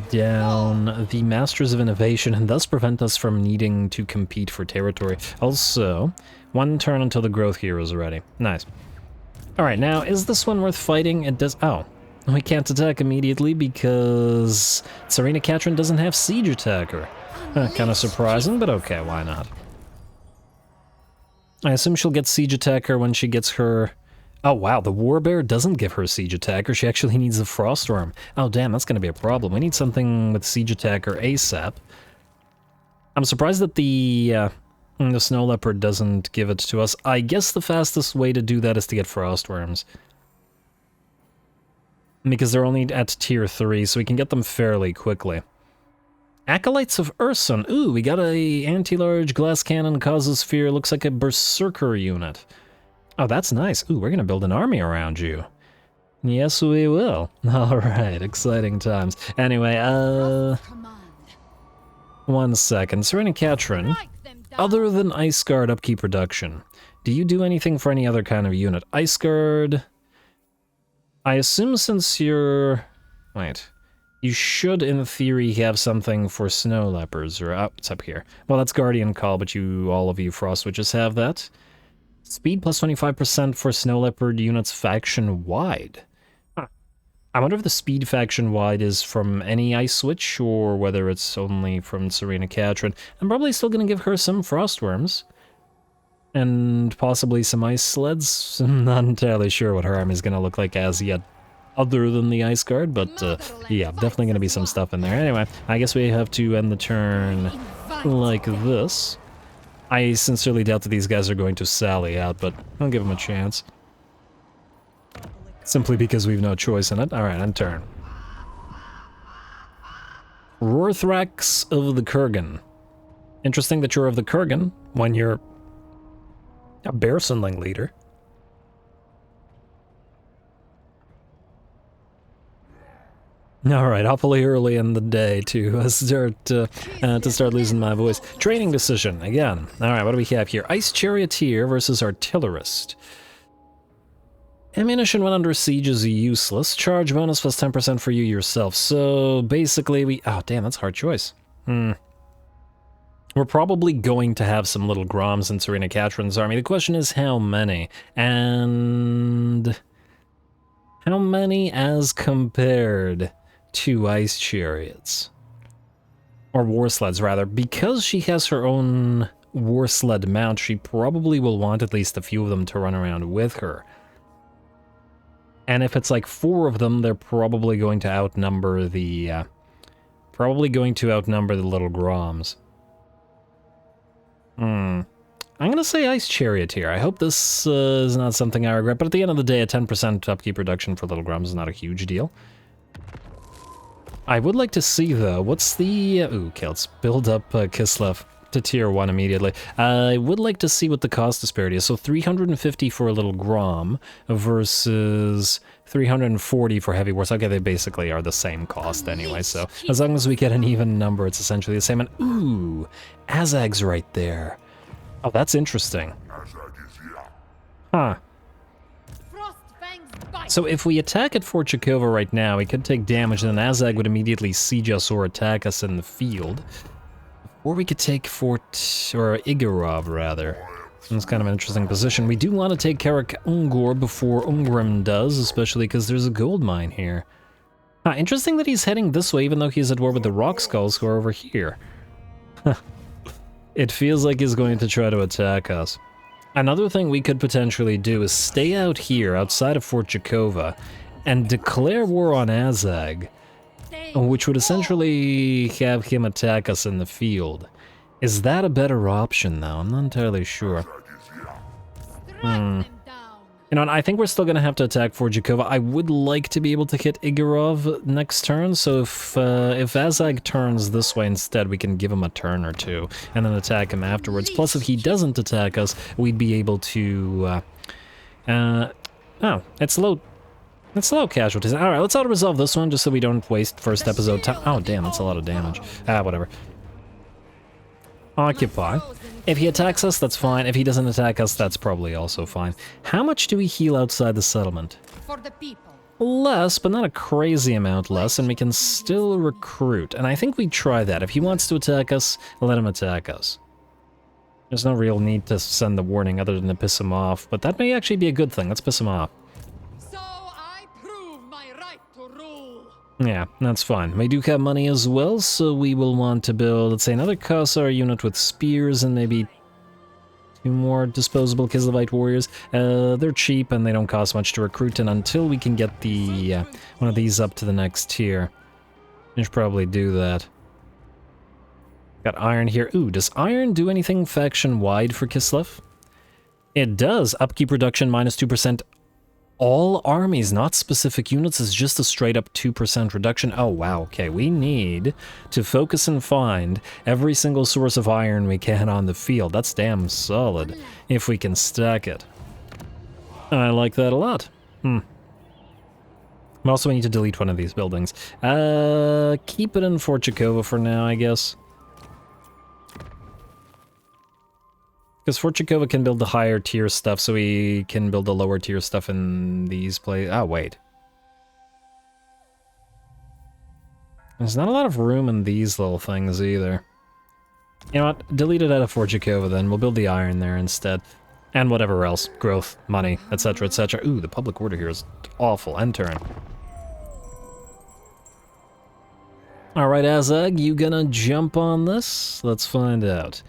down the Masters of Innovation and thus prevent us from needing to compete for territory. Also, one turn until the growth hero is ready. Nice. Alright, now, is this one worth fighting? It does... oh. We can't attack immediately because Tzarina Katarin doesn't have Siege Attacker. Kind of surprising, but okay, why not? I assume she'll get Siege Attacker when she gets her... oh wow, the Warbear doesn't give her Siege Attacker, she actually needs the Frostworm. Oh damn, that's gonna be a problem. We need something with Siege Attacker ASAP. I'm surprised that the Snow Leopard doesn't give it to us. I guess the fastest way to do that is to get Frostworms. Because they're only at tier 3, so we can get them fairly quickly. Acolytes of Ursun. Ooh, we got a anti-large glass cannon, causes fear, looks like a Berserker unit. Oh, that's nice. Ooh, we're gonna build an army around you. Yes, we will. Alright, exciting times. Anyway, one second. Tzarina Katarin, other than Ice Guard upkeep reduction, do you do anything for any other kind of unit? Ice Guard... I assume since you're... wait. You should, in theory, have something for Snow Leopards, or... oh, it's up here. Well, that's Guardian Call, but all of you Frost Witches have that. Speed plus 25% for Snow Leopard units faction-wide. Huh. I wonder if the speed faction-wide is from any Ice Switch, or whether it's only from Tzarina Katarin. I'm probably still gonna give her some Frostworms. And possibly some Ice Sleds. I'm not entirely sure what her army's gonna look like as yet, other than the Ice Guard, but yeah, definitely gonna be some stuff in there. Anyway, I guess we have to end the turn like this. I sincerely doubt that these guys are going to sally out, but I'll give them a chance. Simply because we've no choice in it. Alright, end turn. Rorthrax of the Kurgan. Interesting that you're of the Kurgan when you're a Bearsundling leader. Alright, hopefully early in the day to start losing my voice. Training decision, again. Alright, what do we have here? Ice Charioteer versus Artillerist. Ammunition when under siege is useless. Charge bonus plus 10% for you yourself. So basically we... Oh, damn, that's a hard choice. We're probably going to have some little Groms in Tzarina Katarin's army. The question is how many? And... how many as compared to Ice Chariots? Or War Sleds, rather. Because she has her own War Sled mount, she probably will want at least a few of them to run around with her. And if it's like 4 of them, they're probably going to outnumber the... little Groms. I'm gonna say Ice Charioteer. I hope this is not something I regret, but at the end of the day, a 10% upkeep reduction for little Groms is not a huge deal. I would like to see, though, what's the... okay, let's build up Kislev to tier 1 immediately. I would like to see what the cost disparity is. So 350 for a little Grom versus 340 for heavy wars. Okay, they basically are the same cost anyway, so as long as we get an even number, it's essentially the same. And ooh, Azag's right there. Oh, that's interesting. Huh. So if we attack at Fort Chakova right now, we could take damage, and then Azag would immediately siege us or attack us in the field. Or we could take Fort... or Igorov, rather. That's kind of an interesting position. We do want to take Karak Ungor before Ungrim does, especially because there's a gold mine here. Interesting that he's heading this way, even though he's at war with the Rock Skulls who are over here. It feels like he's going to try to attack us. Another thing we could potentially do is stay out here, outside of Fort Chakova, and declare war on Azag, which would essentially have him attack us in the field. Is that a better option, though? I'm not entirely sure. You know, and I think we're still going to have to attack Fort Chakova. I would like to be able to hit Igorov next turn, so if Azag turns this way instead, we can give him a turn or two, and then attack him afterwards. Plus, if he doesn't attack us, we'd be able to... oh, it's low casualties. Alright, let's auto-resolve this one, just so we don't waste first episode time. Oh, damn, that's a lot of damage. Whatever. Occupy. If he attacks us, that's fine. If he doesn't attack us, that's probably also fine. How much do we heal outside the settlement? For the people. Less, but not a crazy amount less, and we can still recruit. And I think we try that. If he wants to attack us, let him attack us. There's no real need to send the warning other than to piss him off, but that may actually be a good thing. Let's piss him off. Yeah, that's fine. We do have money as well, so we will want to build, let's say, another Khazar unit with spears and maybe 2 more disposable Kislevite warriors. They're cheap and they don't cost much to recruit, and until we can get the one of these up to the next tier, we should probably do that. Got iron here. Ooh, does iron do anything faction-wide for Kislev? It does. Upkeep reduction minus 2%. All armies, not specific units, is just a straight-up 2% reduction. Oh, wow, okay, we need to focus and find every single source of iron we can on the field. That's damn solid, if we can stack it. I like that a lot. Also, we need to delete one of these buildings. Keep it in Fort Chakova for now, I guess. Because Fort Chakova can build the higher tier stuff, so we can build the lower tier stuff in these places. Oh, wait. There's not a lot of room in these little things either. You know what? Delete it out of Fort Chakova then. We'll build the iron there instead. And whatever else. Growth, money, etc., etc. Ooh, the public order here is awful. End turn. Alright, Azag, you gonna jump on this? Let's find out.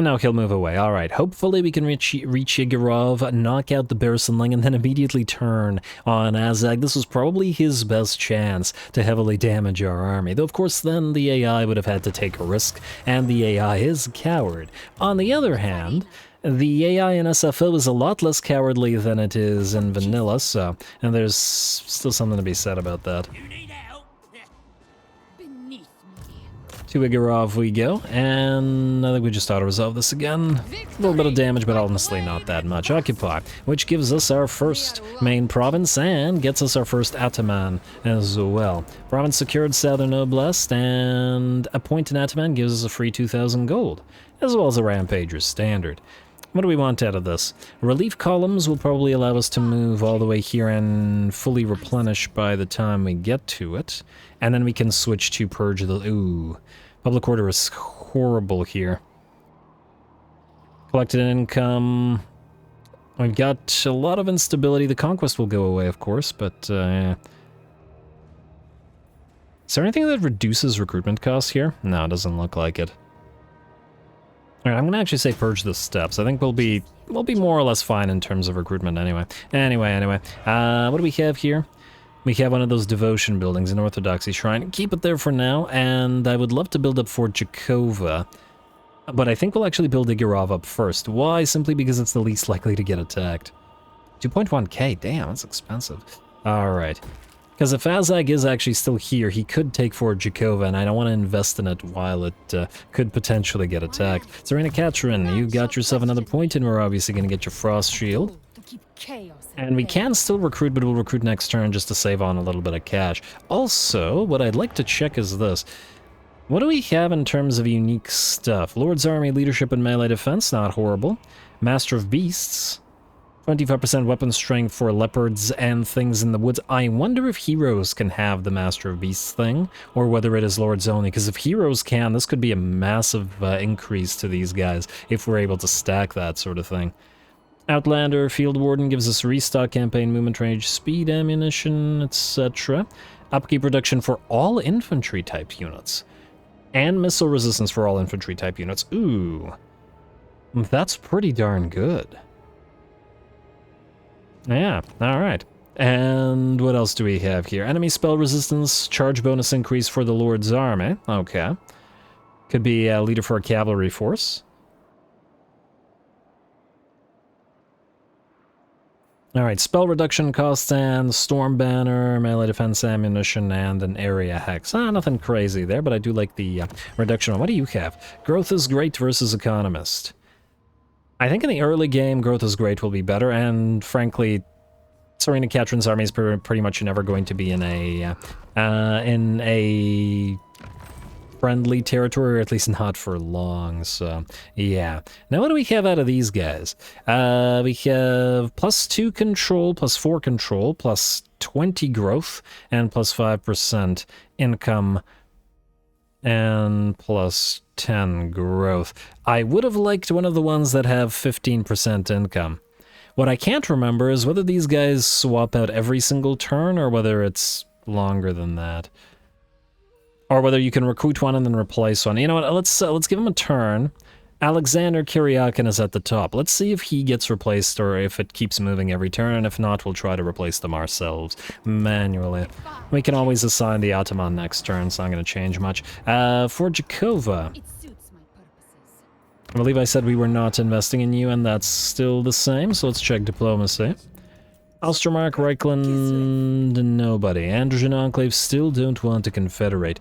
And now he'll move away. Alright, hopefully we can reach Yigorov, knock out the Bearsenling, and then immediately turn on Azag. This was probably his best chance to heavily damage our army. Though, of course, then the AI would have had to take a risk, and the AI is a coward. On the other hand, the AI in SFO is a lot less cowardly than it is in vanilla, so... And there's still something to be said about that. To Igorov we go, and I think we just auto-resolve this again. A little bit of damage, but honestly not that much. Occupy, which gives us our first main province and gets us our first Ataman as well. Province secured, Southern Oblast, and a point in Ataman gives us a free 2,000 gold, as well as a Rampager's standard. What do we want out of this? Relief columns will probably allow us to move all the way here and fully replenish by the time we get to it. And then we can switch to purge the... Ooh. Public order is horrible here. Collected income... We've got a lot of instability. The conquest will go away, of course, but... Is there anything that reduces recruitment costs here? No, it doesn't look like it. Alright, I'm gonna actually say purge the steps. I think we'll be more or less fine in terms of recruitment anyway. Anyway. What do we have here? We have one of those devotion buildings, an Orthodoxy shrine. Keep it there for now, and I would love to build up Fort Jakova. But I think we'll actually build Igorov up first. Why? Simply because it's the least likely to get attacked. 2.1k, damn, that's expensive. Alright. Because if Azag is actually still here, he could take Fort Jakova, and I don't want to invest in it while it could potentially get attacked. Tzarina Katarin, you got yourself another point, and we're obviously going to get your Frost Shield. And we can still recruit, but we'll recruit next turn just to save on a little bit of cash. Also, what I'd like to check is this. What do we have in terms of unique stuff? Lord's Army Leadership and Melee Defense, not horrible. Master of Beasts. 25% weapon strength for leopards and things in the woods. I wonder if heroes can have the Master of Beasts thing, or whether it is lords only, because if heroes can, this could be a massive increase to these guys, if we're able to stack that sort of thing. Outlander, Field Warden gives us restock, campaign, movement range, speed, ammunition, etc. Upkeep reduction for all infantry type units. And missile resistance for all infantry type units. Ooh. That's pretty darn good. Yeah, alright. And what else do we have here? Enemy spell resistance, charge bonus increase for the Lord's Army. Okay. Could be a leader for a cavalry force. Alright, spell reduction costs and storm banner, melee defense ammunition, and an area hex. Nothing crazy there, but I do like the reduction on. What do you have? Growth is great versus economist. I think in the early game, growth is great will be better, and frankly, Tzarina Katarin's army is pretty much never going to be in a friendly territory, or at least not for long, so yeah. Now what do we have out of these guys? We have +2 control, +4 control, +20 growth, and +5% income, and +10 growth. I would have liked one of the ones that have 15% income. What I can't remember is whether these guys swap out every single turn, or whether it's longer than that. Or whether you can recruit one and then replace one. You know what, let's give him a turn. Alexander Kiryakin is at the top. Let's see if he gets replaced or if it keeps moving every turn, and if not, we'll try to replace them ourselves manually. We can always assign the Ataman next turn, so I'm going to change much. For Jakova, I believe I said we were not investing in you, and that's still the same, so let's check diplomacy. Ostermark, Reichland, nobody. Androgen Enclave still don't want to confederate.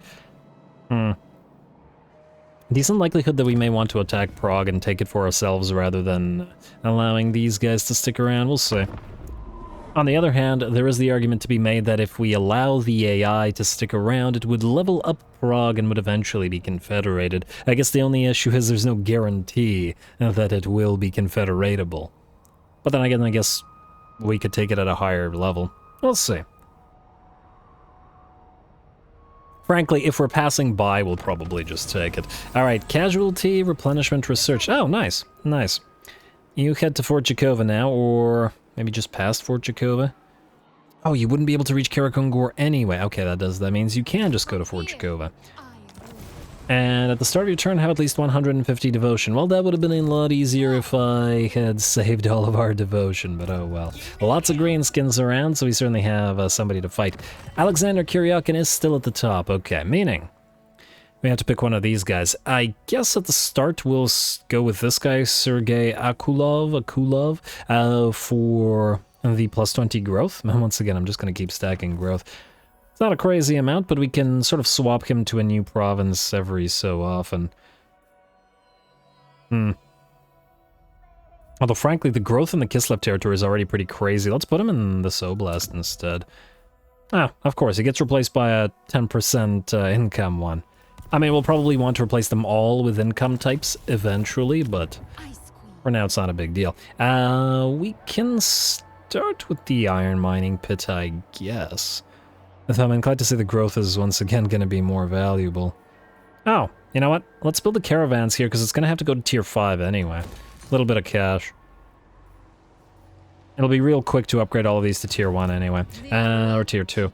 Decent likelihood that we may want to attack Prague and take it for ourselves rather than allowing these guys to stick around. We'll see. On the other hand, there is the argument to be made that if we allow the AI to stick around, it would level up Prague and would eventually be confederated. I guess the only issue is there's no guarantee that it will be confederatable. But then again, I guess we could take it at a higher level. We'll see. Frankly, if we're passing by, we'll probably just take it. Alright, casualty, replenishment, research. Oh, nice. Nice. You head to Fort Jakova now, or maybe just past Fort Jakova? Oh, you wouldn't be able to reach Karakungor anyway. Okay, that means you can just go to Fort Jakova. And at the start of your turn, have at least 150 devotion. Well, that would have been a lot easier if I had saved all of our devotion, but oh well. Lots of greenskins around, so we certainly have somebody to fight. Alexander Kuryakin is still at the top. Okay, meaning we have to pick one of these guys. I guess at the start we'll go with this guy, Sergei Akulov, for the plus 20 growth. And once again, I'm just going to keep stacking growth. It's not a crazy amount, but we can sort of swap him to a new province every so often. Although, frankly, the growth in the Kislev territory is already pretty crazy. Let's put him in the Soblast instead. Ah, of course, he gets replaced by a 10% income one. I mean, we'll probably want to replace them all with income types eventually, but for now it's not a big deal. We can start with the iron mining pit, I guess. I'm inclined to say the growth is once again going to be more valuable. Oh, you know what? Let's build the caravans here, because it's going to have to go to tier 5 anyway. A little bit of cash. It'll be real quick to upgrade all of these to tier 1 anyway. Or tier 2.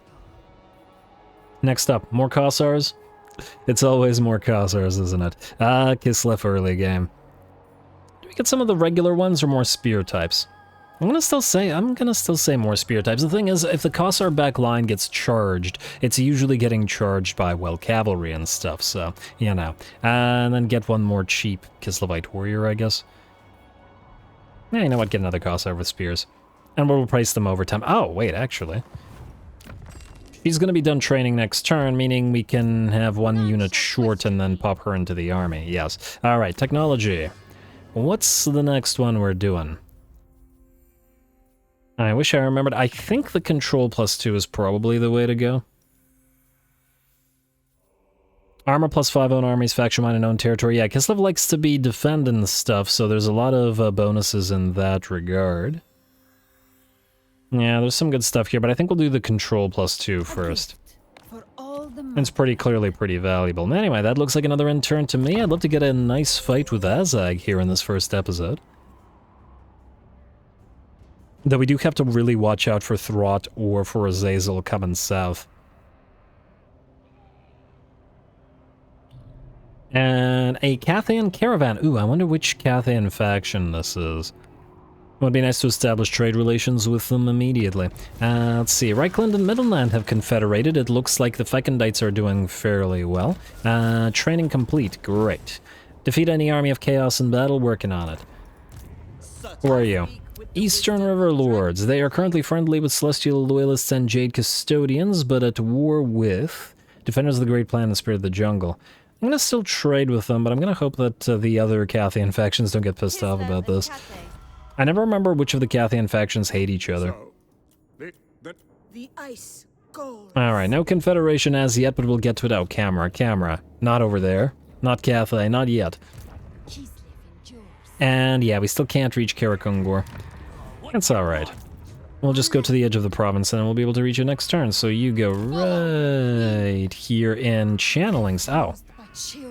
Next up, more Kossars. It's always more Kossars, isn't it? Kislev early game. Do we get some of the regular ones or more spear types? I'm gonna still say more spear types. The thing is, if the Kossar back line gets charged, it's usually getting charged by, well, cavalry and stuff, so, you know. And then get one more cheap Kislevite warrior, I guess. Yeah, you know what, get another Kossar with spears. And we'll replace them over time. Oh, wait, actually. She's gonna be done training next turn, meaning we can have one unit short and then pop her into the army, yes. Alright, technology. What's the next one we're doing? I wish I remembered. I think the control +2 is probably the way to go. Armor +5 own armies, faction mine and own territory. Yeah, Kislev likes to be defending stuff, so there's a lot of bonuses in that regard. Yeah, there's some good stuff here, but I think we'll do the control +2 first. It's pretty clearly pretty valuable. Anyway, that looks like another end turn to me. I'd love to get a nice fight with Azag here in this first episode. Though we do have to really watch out for Throt or for Azazel coming south. And a Cathayan caravan. Ooh, I wonder which Cathayan faction this is. It would be nice to establish trade relations with them immediately. Let's see. Reichland and Midland have confederated. It looks like the Fekendites are doing fairly well. Training complete. Great. Defeat any army of chaos in battle. Working on it. Who are you? Eastern River Lords. They are currently friendly with Celestial Loyalists and Jade Custodians, but at war with Defenders of the Great Plan and Spirit of the Jungle. I'm gonna still trade with them, but I'm gonna hope that the other Cathayan factions don't get pissed off about this. I never remember which of the Cathayan factions hate each other. The Ice Court. Alright, no confederation as yet, but we'll get to it. Oh, camera. Not over there. Not Cathay, not yet. And yeah, we still can't reach Karakungor. That's alright. We'll just go to the edge of the province and we'll be able to reach it next turn. So you go right here in Channelings. Oh,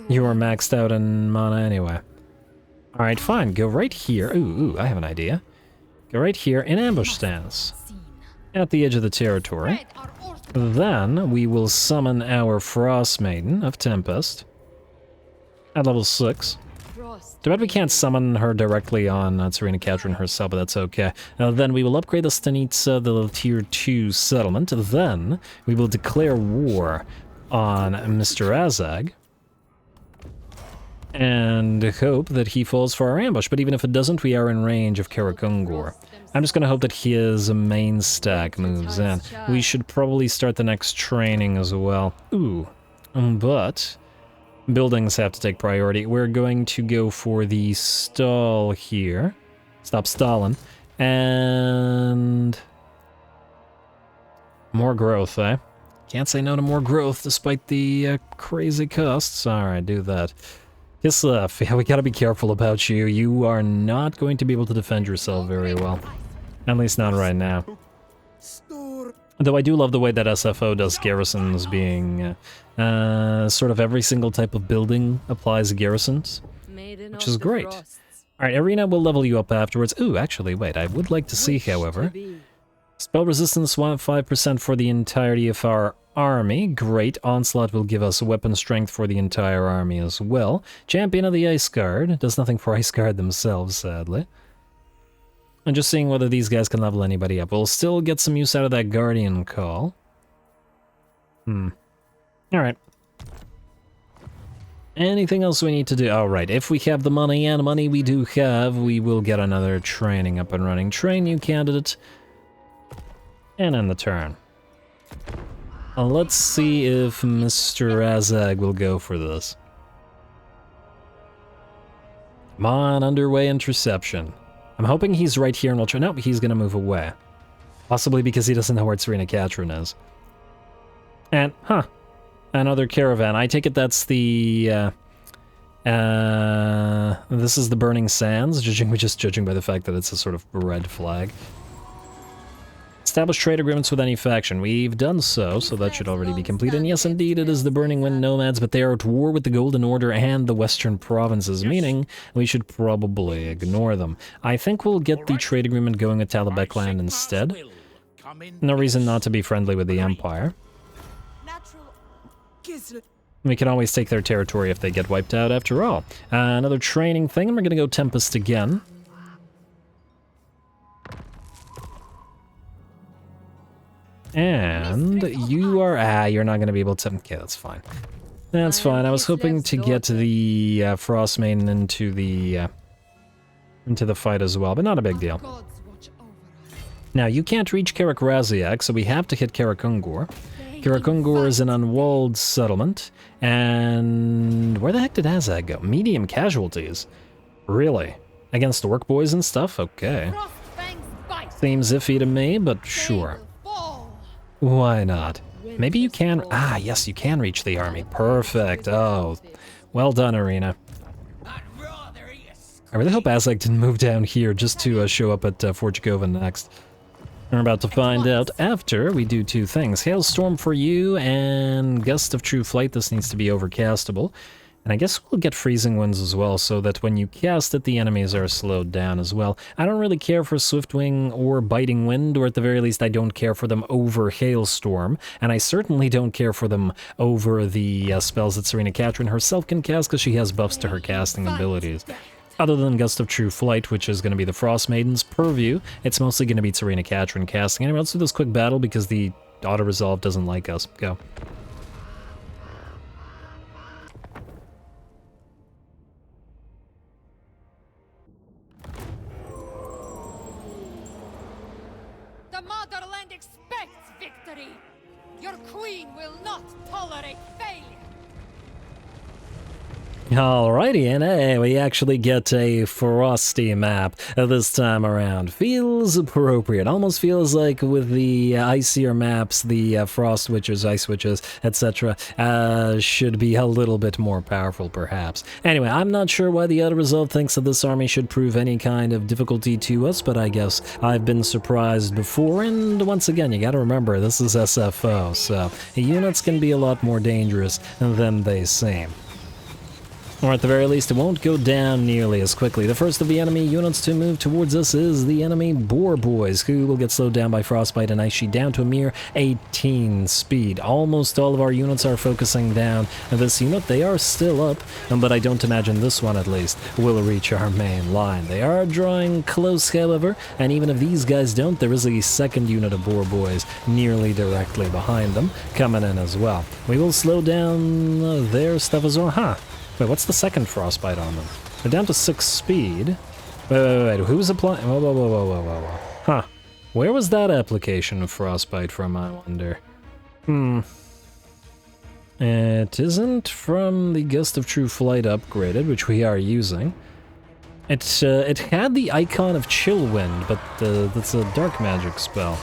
you are maxed out in mana anyway. Alright, fine. Go right here. Ooh, I have an idea. Go right here in ambush stance. At the edge of the territory. Then we will summon our Frost Maiden of Tempest. At level 6. Too bad we can't summon her directly on Tzarina Katarin herself, but that's okay. Then we will upgrade the Stanitsa, the tier 2 settlement. Then we will declare war on Mr. Azag. And hope that he falls for our ambush. But even if it doesn't, we are in range of Karakungor. I'm just going to hope that his main stack moves in. We should probably start the next training as well. Ooh, but buildings have to take priority. We're going to go for the stall here. Stop stalling. And more growth, eh? Can't say no to more growth despite the crazy costs. Alright, do that. Kislev, yeah, we gotta be careful about you. You are not going to be able to defend yourself very well. At least not right now. Though I do love the way that SFO does garrisons being... sort of every single type of building applies garrisons, which is great. Alright, Arena will level you up afterwards. Ooh, actually, wait, I would like to see, however. Spell resistance 5% for the entirety of our army. Great. Onslaught will give us weapon strength for the entire army as well. Champion of the Ice Guard. Does nothing for Ice Guard themselves, sadly. And just seeing whether these guys can level anybody up. We'll still get some use out of that Guardian Call. Alright. Anything else we need to do? Oh, right. If we have the money, and money we do have, we will get another training up and running. Train new candidate. And end the turn. Let's see if Mr. Razag will go for this. Come on, underway interception. I'm hoping he's right here and we'll try. Nope, he's gonna move away. Possibly because he doesn't know where Tzarina Katarin is. And, another caravan. I take it that's the, this is the Burning Sands, judging by the fact that it's a sort of red flag. Establish trade agreements with any faction. We've done so that should already be complete. And yes, indeed, it is the Burning Wind Nomads, but they are at war with the Golden Order and the Western Provinces, meaning we should probably ignore them. I think we'll get the trade agreement going with Talabekland instead. No reason not to be friendly with the Empire. We can always take their territory if they get wiped out after all. Another training thing, and we're gonna go Tempest again. And you are, you're not gonna be able to, okay, that's fine. That's fine, I was hoping to get the Frost Maiden into the fight as well, but not a big deal. Now, you can't reach Karak Raziak, so we have to hit Karakungor. Karakungor is an unwalled settlement, and where the heck did Azag go? Medium casualties? Really? Against the Orc Boys and stuff? Okay. Seems iffy to me, but sure. Why not? Maybe you can... Ah, yes, you can reach the army. Perfect. Oh, well done, Arena. I really hope Azag didn't move down here just to show up at Fort Jacova next. We're about to find out after we do two things. Hailstorm for you and Gust of True Flight. This needs to be overcastable. And I guess we'll get freezing winds as well, so that when you cast it, the enemies are slowed down as well. I don't really care for Swiftwing or Biting Wind, or at the very least I don't care for them over Hailstorm. And I certainly don't care for them over the spells that Tzarina Katarin herself can cast, because she has buffs to her casting abilities. Other than Gust of True Flight, which is going to be the Frost Maiden's purview, it's mostly going to be Tzarina Katarin casting. Anyway, let's do this quick battle because the auto-resolve doesn't like us. Go. The motherland expects victory! Your queen will not tolerate failure! Alrighty, and hey, we actually get a frosty map this time around. Feels appropriate. Almost feels like with the icier maps, the frost witches, ice witches, etc. Should be a little bit more powerful, perhaps. Anyway, I'm not sure why the auto-resolve thinks that this army should prove any kind of difficulty to us, but I guess I've been surprised before, and once again, you gotta remember, this is SFO, so units can be a lot more dangerous than they seem. Or at the very least, it won't go down nearly as quickly. The first of the enemy units to move towards us is the enemy Boar Boys, who will get slowed down by Frostbite and Ice Sheet down to a mere 18 speed. Almost all of our units are focusing down this unit. They are still up, but I don't imagine this one, at least, will reach our main line. They are drawing close, however, and even if these guys don't, there is a second unit of Boar Boys nearly directly behind them, coming in as well. We will slow down their stuff as well. Huh. Wait, what's the second Frostbite on them? They're down to 6 speed. Wait, who's applying? Whoa. Huh. Where was that application of Frostbite from, I wonder? It isn't from the Gust of True Flight upgraded, which we are using. It had the icon of Chill Wind, but that's a dark magic spell.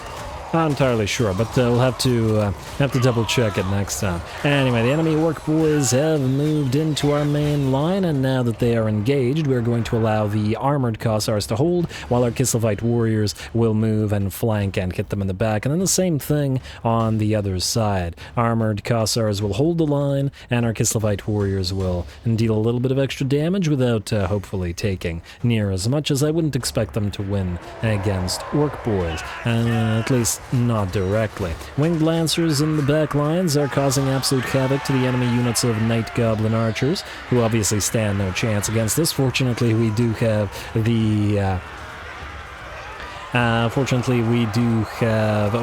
Not entirely sure, but we'll have to double check it next time. Anyway, the enemy Orc Boys have moved into our main line, and now that they are engaged, we're going to allow the armored Kossars to hold, while our Kislevite warriors will move and flank and hit them in the back. And then the same thing on the other side. Armored Kossars will hold the line, and our Kislevite warriors will deal a little bit of extra damage without hopefully taking near as much, as I wouldn't expect them to win against Orc Boys. At least not directly. Winged Lancers in the back lines are causing absolute havoc to the enemy units of Night Goblin Archers, who obviously stand no chance against this. Fortunately, we do have the...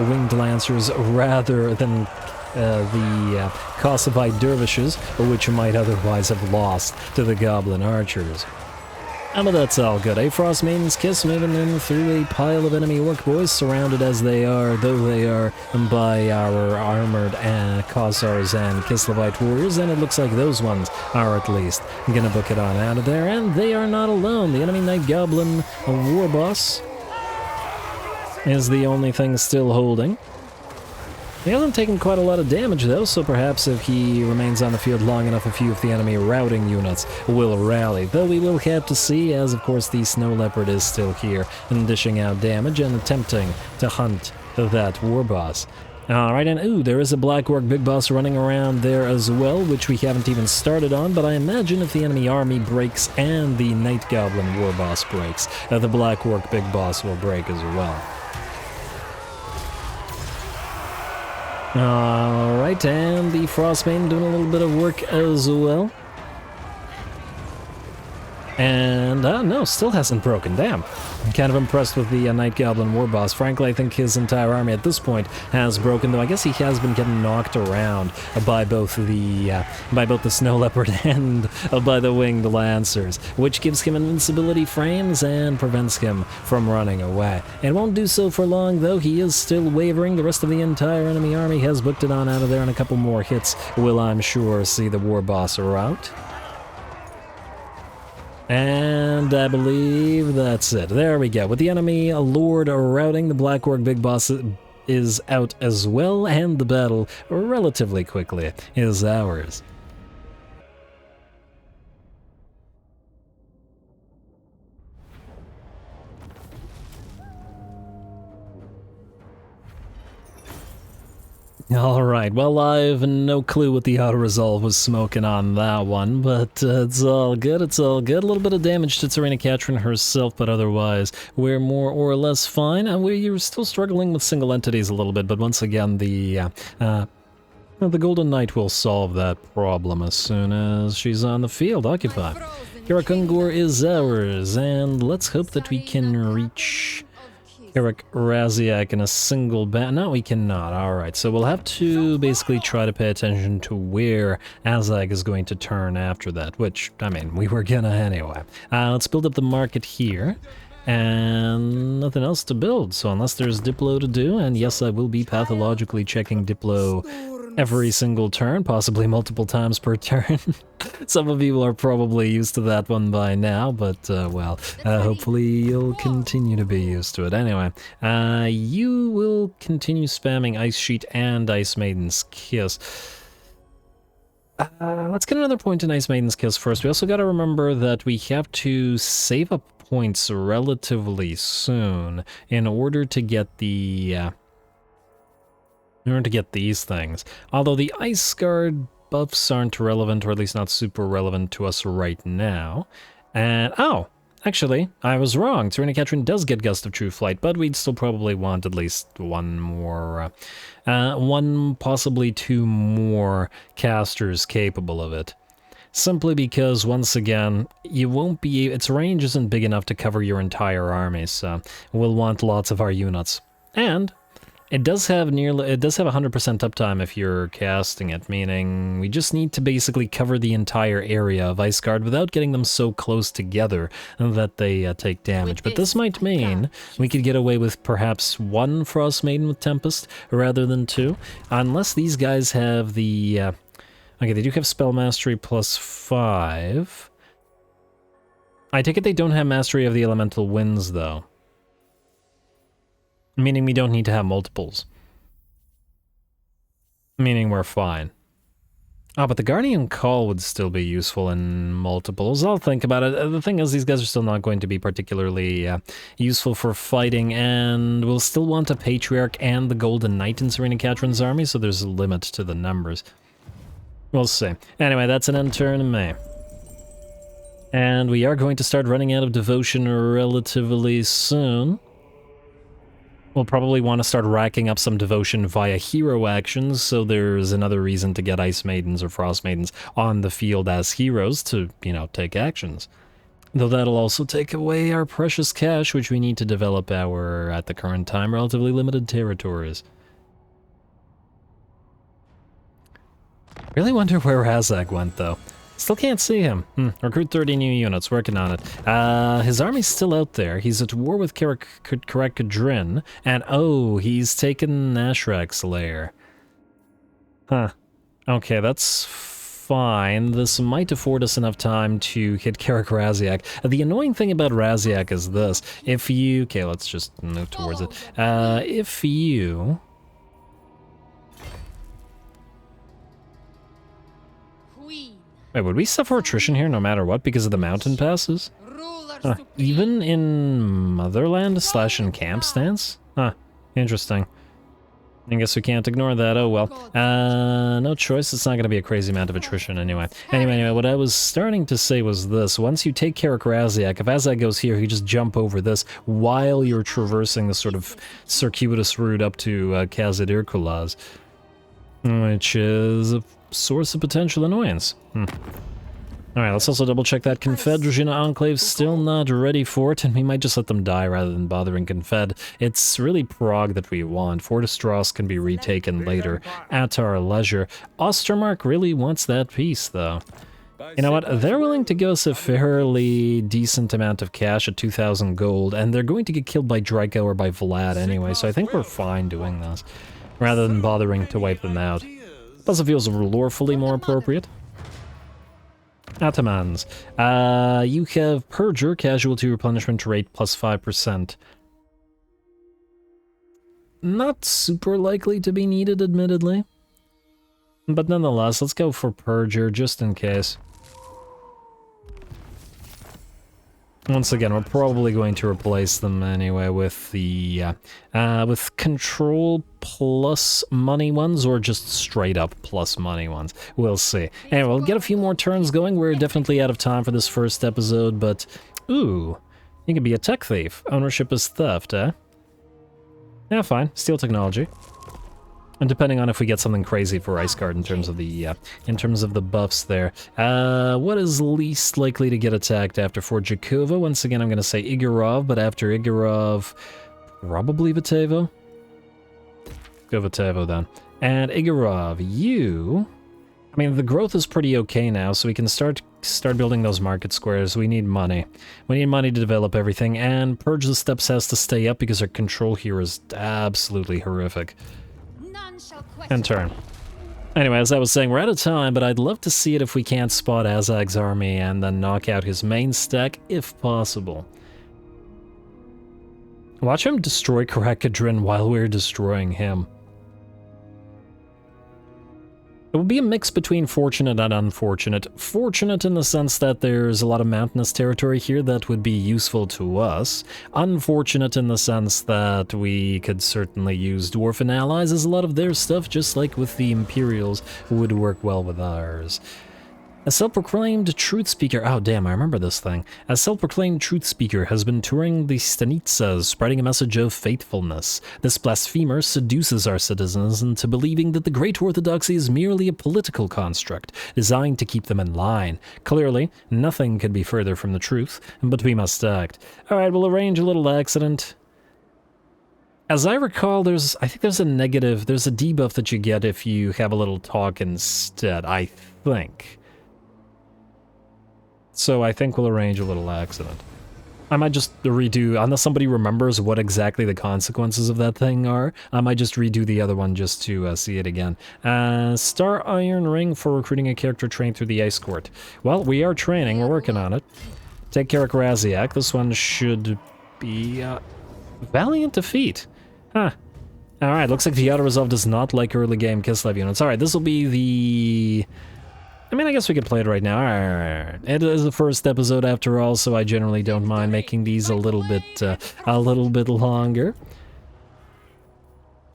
Winged Lancers rather than the Kosovoid Dervishes, which might otherwise have lost to the Goblin Archers. But that's all good. A Frost Maiden's Kiss moving in through a pile of enemy orc boys, surrounded as they are, though they are, by our armored Khazars and Kislevite warriors, and it looks like those ones are at least gonna book it on out of there, and they are not alone. The enemy Night Goblin war boss is the only thing still holding. He hasn't taken quite a lot of damage though, so perhaps if he remains on the field long enough, a few of the enemy routing units will rally. Though we will have to see, as of course the Snow Leopard is still here and dishing out damage and attempting to hunt that war boss. Alright, and ooh, there is a Black Orc Big Boss running around there as well, which we haven't even started on, but I imagine if the enemy army breaks and the Night Goblin war boss breaks, the Black Orc Big Boss will break as well. Alright, and the Frostbane doing a little bit of work as well. And, no, still hasn't broken. Damn. I'm kind of impressed with the Night Goblin war boss. Frankly, I think his entire army at this point has broken, though I guess he has been getting knocked around by both the Snow Leopard and by the Winged Lancers, which gives him invincibility frames and prevents him from running away. It won't do so for long, though. He is still wavering. The rest of the entire enemy army has booked it on out of there, and a couple more hits will, I'm sure, see the war boss out. And I believe that's it. There we go. With the enemy Lord routing, the Black Orc Big Boss is out as well, and the battle relatively quickly is ours. Alright, well, I've no clue what the auto-resolve was smoking on that one, but it's all good, it's all good. A little bit of damage to Tzarina Katarin herself, but otherwise we're more or less fine. And we're still struggling with single entities a little bit, but once again, the Golden Knight will solve that problem as soon as she's on the field. Occupy. Kirakungur is ours, and let's hope that we can reach Eric Raziak in a single no, we cannot. Alright, so we'll have to basically try to pay attention to where Azag is going to turn after that, which, I mean, we were gonna anyway. Let's build up the market here, and nothing else to build, so unless there's Diplo to do, and yes, I will be pathologically checking Diplo every single turn, possibly multiple times per turn. Some of you are probably used to that one by now, but, well, hopefully you'll continue to be used to it. Anyway, you will continue spamming Ice Sheet and Ice Maiden's Kiss. Let's get another point in Ice Maiden's Kiss first. We also gotta remember that we have to save up points relatively soon in order to get the, in order to get these things. Although the Ice Guard buffs aren't relevant, or at least not super relevant to us right now. And, oh, actually, I was wrong. Tzarina Katarin does get Gust of True Flight, but we'd still probably want at least one more, one, possibly two more casters capable of it. Simply because, once again, you won't be, its range isn't big enough to cover your entire army, so we'll want lots of our units. And it does have 100% uptime if you're casting it, meaning we just need to basically cover the entire area of Ice Guard without getting them so close together that they take damage. But this might mean we could get away with perhaps one Frost Maiden with Tempest rather than two, unless these guys have the... okay, they do have Spell Mastery +5. I take it they don't have Mastery of the Elemental Winds, though. Meaning we don't need to have multiples. Meaning we're fine. Oh, but the Guardian Call would still be useful in multiples. I'll think about it. The thing is, these guys are still not going to be particularly useful for fighting, and we'll still want a Patriarch and the Golden Knight in Tzarina Katarin's army, so there's a limit to the numbers. We'll see. Anyway, that's an end turn in May. And we are going to start running out of devotion relatively soon. We'll probably want to start racking up some devotion via hero actions, so there's another reason to get Ice Maidens or Frost Maidens on the field as heroes to, you know, take actions. Though that'll also take away our precious cash, which we need to develop our, at the current time, relatively limited territories. Really wonder where Razak went, though. Still can't see him. Recruit 30 new units, working on it. His army's still out there. He's at war with Karakadrin, and oh, he's taken Ashrak's lair. Huh. Okay, that's fine. This might afford us enough time to hit Karak-Raziak. The annoying thing about Raziak is this. If you... Okay, let's just move towards it. If you... Wait, would we suffer attrition here no matter what because of the mountain passes? Even in Motherland / in Camp stance? Huh, interesting. I guess we can't ignore that, oh well. No choice, it's not going to be a crazy amount of attrition anyway. Anyway, what I was starting to say was this. Once you take Karak-Raziak, if Azag goes here, you just jump over this while you're traversing the sort of circuitous route up to Khazad-ir-Kulaz, which is a source of potential annoyance. Alright, let's also double check that Confed Enclave's still not ready for it, and we might just let them die rather than bothering Confed. It's really Prague that we want. Fortestras can be retaken later at our leisure. Ostermark really wants that piece, though. You know what? They're willing to give us a fairly decent amount of cash at 2,000 gold, and they're going to get killed by Draco or by Vlad anyway, so I think we're fine doing this, rather than bothering to wipe them out. Plus it feels lorefully more appropriate. Atamans. You have Purger, casualty replenishment rate plus 5%. Not super likely to be needed, admittedly. But nonetheless, let's go for Purger, just in case. Once again, we're probably going to replace them anyway with the, with control plus money ones, or just straight up plus money ones. We'll see. Anyway, we'll get a few more turns going. We're definitely out of time for this first episode, but, ooh, you can be a tech thief. Ownership is theft, eh? Yeah, fine. Steal technology. And depending on if we get something crazy for Ice Guard in terms of the buffs there. What is least likely to get attacked after Fort Jakova? Once again, I'm going to say Igorov, but after Igorov, probably Vitevo? Go Vitevo then. And Igorov, you... I mean, the growth is pretty okay now, so we can start building those market squares. We need money. We need money to develop everything, and Purge the Steppes has to stay up because our control here is absolutely horrific. And turn. Anyway, as I was saying, we're out of time, but I'd love to see it if we can't spot Azag's army and then knock out his main stack, if possible. Watch him destroy Karak-Kadrin while we're destroying him. It will be a mix between fortunate and unfortunate. Fortunate in the sense that there's a lot of mountainous territory here that would be useful to us. Unfortunate in the sense that we could certainly use dwarven allies, as a lot of their stuff, just like with the Imperials, would work well with ours. A self-proclaimed truth speaker, oh damn, I remember this thing. A self-proclaimed truth speaker has been touring the Stanitsas, spreading a message of faithfulness. This blasphemer seduces our citizens into believing that the Great Orthodoxy is merely a political construct, designed to keep them in line. Clearly, nothing could be further from the truth, but we must act. Alright, we'll arrange a little accident. As I recall, I think there's a debuff that you get if you have a little talk instead, I think. So I think we'll arrange a little accident. I might just redo, unless somebody remembers what exactly the consequences of that thing are, I might just redo the other one just to see it again. Star Iron Ring for recruiting a character trained through the Ice Court. Well, we are training, we're working on it. Take Karak-Raziak, this one should be valiant defeat. Huh. Alright, looks like the Auto Resolve does not like early game Kislev units. Alright, this will be the... I mean, I guess we could play it right now. Alright. It is the first episode after all, so I generally don't mind making these a little bit longer.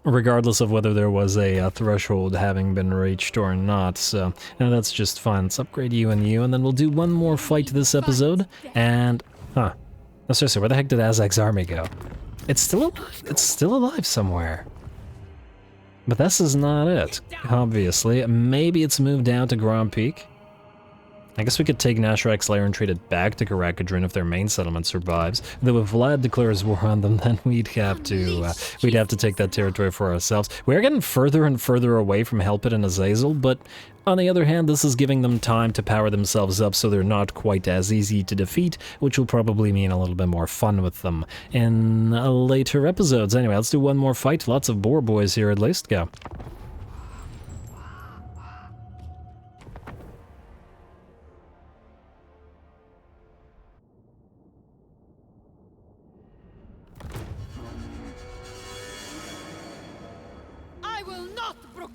Regardless of whether there was a threshold having been reached or not, so that's just fun. Let's upgrade you, and then we'll do one more fight this episode, and... Huh. No, seriously, where the heck did Azag's army go? It's still alive somewhere. But this is not it, obviously. Maybe it's moved down to Grand Peak. I guess we could take Nashrak's lair and trade it back to Karakadrin if their main settlement survives. Though if Vlad declares war on them, then we'd have to take that territory for ourselves. We're getting further and further away from Helpit and Azazel, but on the other hand, this is giving them time to power themselves up so they're not quite as easy to defeat, which will probably mean a little bit more fun with them in later episodes. Anyway, let's do one more fight. Lots of boar boys here at least. Go.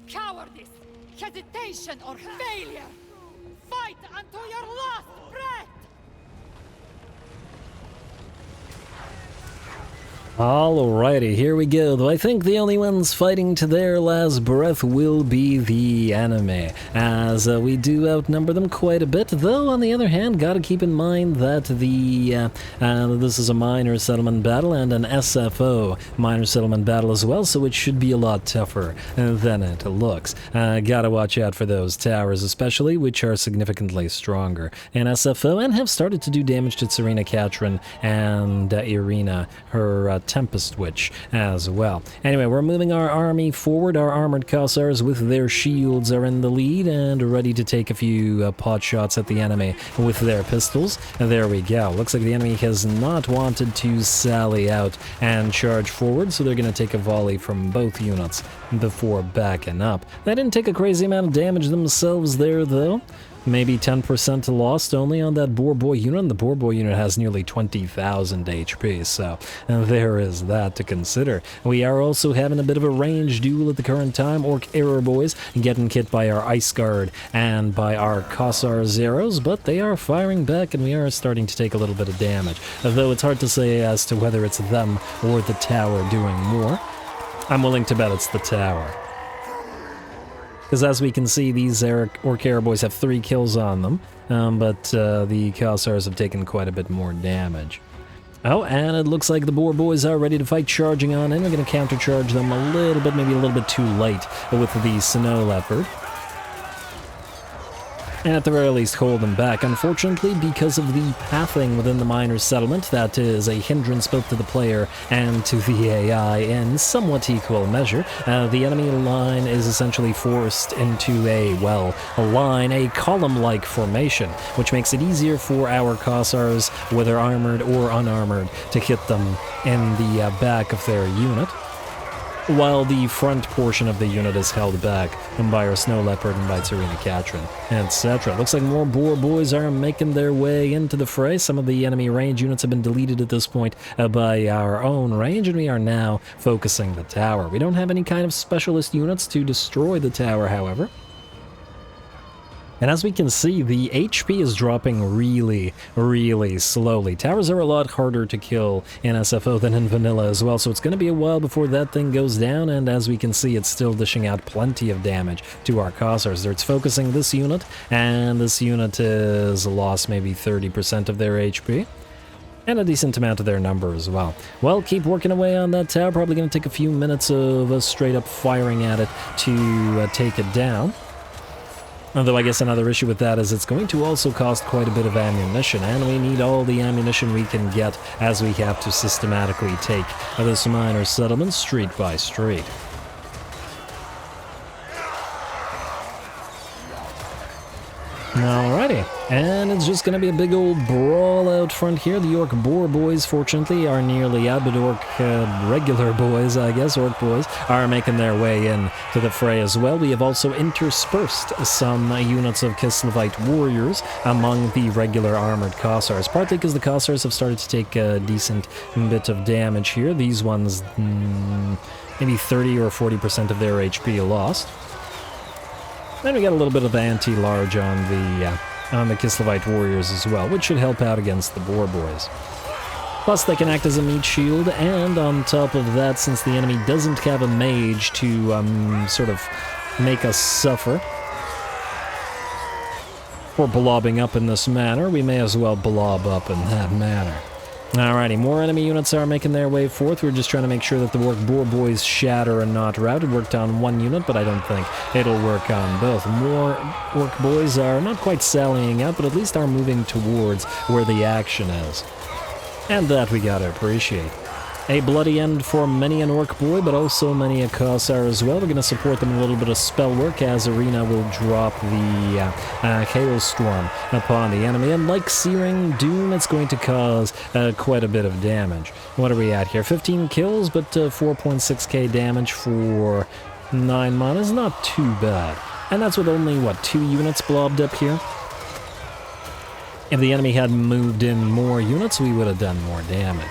Cowardice, hesitation, or failure! Fight until your last breath! Alrighty, here we go. Though I think the only ones fighting to their last breath will be the enemy, as we do outnumber them quite a bit. Though, on the other hand, gotta keep in mind that this is a minor settlement battle and an SFO minor settlement battle as well, so it should be a lot tougher than it looks. Gotta watch out for those towers, especially, which are significantly stronger in SFO and have started to do damage to Tzarina Katarin and Irina, her Tempest Witch as well. Anyway, we're moving our army forward. Our armored Khazars with their shields are in the lead and ready to take a few pot shots at the enemy with their pistols. And there we go. Looks like the enemy has not wanted to sally out and charge forward, so they're going to take a volley from both units before backing up. They didn't take a crazy amount of damage themselves there, though. Maybe 10% lost only on that Boar Boy unit, and the Boar Boy unit has nearly 20,000 HP, so there is that to consider. We are also having a bit of a ranged duel at the current time. Orc Error Boys getting hit by our Ice Guard and by our Khazar Zeros, but they are firing back and we are starting to take a little bit of damage, though it's hard to say as to whether it's them or the tower doing more. I'm willing to bet it's the tower. Because as we can see, these Orc Error Boys have 3 kills on them, but the Khazars have taken quite a bit more damage. Oh, and it looks like the Boar Boys are ready to fight, charging on in. We're going to countercharge them a little bit, maybe a little bit too late with the Snow Leopard. And at the very least hold them back. Unfortunately, because of the pathing within the minor settlement, that is a hindrance both to the player and to the AI in somewhat equal measure. The enemy line is essentially forced into a column-like formation, which makes it easier for our Khazars, whether armored or unarmored, to hit them in the back of their unit, while the front portion of the unit is held back by our Snow Leopard and by Tzarina Katarin, etc. Looks like more Boar Boys are making their way into the fray. Some of the enemy range units have been deleted at this point by our own range, and we are now focusing the tower. We don't have any kind of specialist units to destroy the tower, however. And as we can see, the HP is dropping really, really slowly. Towers are a lot harder to kill in SFO than in vanilla as well, so it's going to be a while before that thing goes down, and as we can see, it's still dishing out plenty of damage to our Khazars. It's focusing this unit, and this unit has lost maybe 30% of their HP. And a decent amount of their number as well. Well, keep working away on that tower. Probably going to take a few minutes of us straight up firing at it to take it down. Although I guess another issue with that is it's going to also cost quite a bit of ammunition, and we need all the ammunition we can get as we have to systematically take this minor settlement street by street. Alrighty, and it's just going to be a big old brawl out front here. The Orc Boar Boys, fortunately, are nearly out, but Orc regular boys, I guess, Orc Boys, are making their way in to the fray as well. We have also interspersed some units of Kislevite warriors among the regular armored Khazars, partly because the Khazars have started to take a decent bit of damage here. These ones, maybe 30 or 40% of their HP lost. Then we got a little bit of anti-large on the Kislevite warriors as well, which should help out against the Boar Boys. Plus, they can act as a meat shield, and on top of that, since the enemy doesn't have a mage to sort of make us suffer for blobbing up in this manner, we may as well blob up in that manner. Alrighty, more enemy units are making their way forth. We're just trying to make sure that the Orc Boar Boys shatter and not rout. It worked on one unit, but I don't think it'll work on both. More Orc Boys are not quite sallying out, but at least are moving towards where the action is. And that we gotta appreciate. A bloody end for many an Orc Boy, but also many a Cossar as well. We're going to support them in a little bit of spell work as Arena will drop the Hailstorm upon the enemy. And like Searing Doom, it's going to cause quite a bit of damage. What are we at here? 15 kills, but 4.6k damage for 9 mana is not too bad. And that's with only, what, 2 units blobbed up here? If the enemy had moved in more units, we would have done more damage.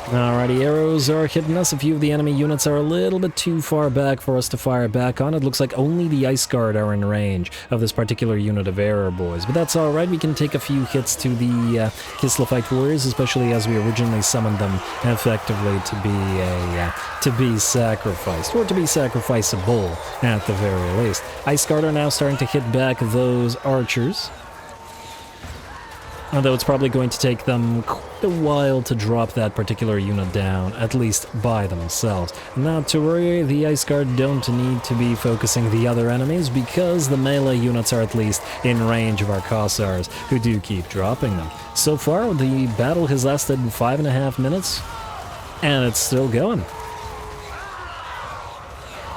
Alrighty, arrows are hitting us. A few of the enemy units are a little bit too far back for us to fire back on. It looks like only the Ice Guard are in range of this particular unit of arrow boys. But that's alright, we can take a few hits to the Kislevite warriors, especially as we originally summoned them effectively to be sacrificed, or to be sacrificeable at the very least. Ice Guard are now starting to hit back those archers. Although it's probably going to take them quite a while to drop that particular unit down, at least by themselves. Not to worry, the Ice Guard don't need to be focusing the other enemies because the melee units are at least in range of our Cossars, who do keep dropping them. So far, the battle has lasted 5.5 minutes, and it's still going.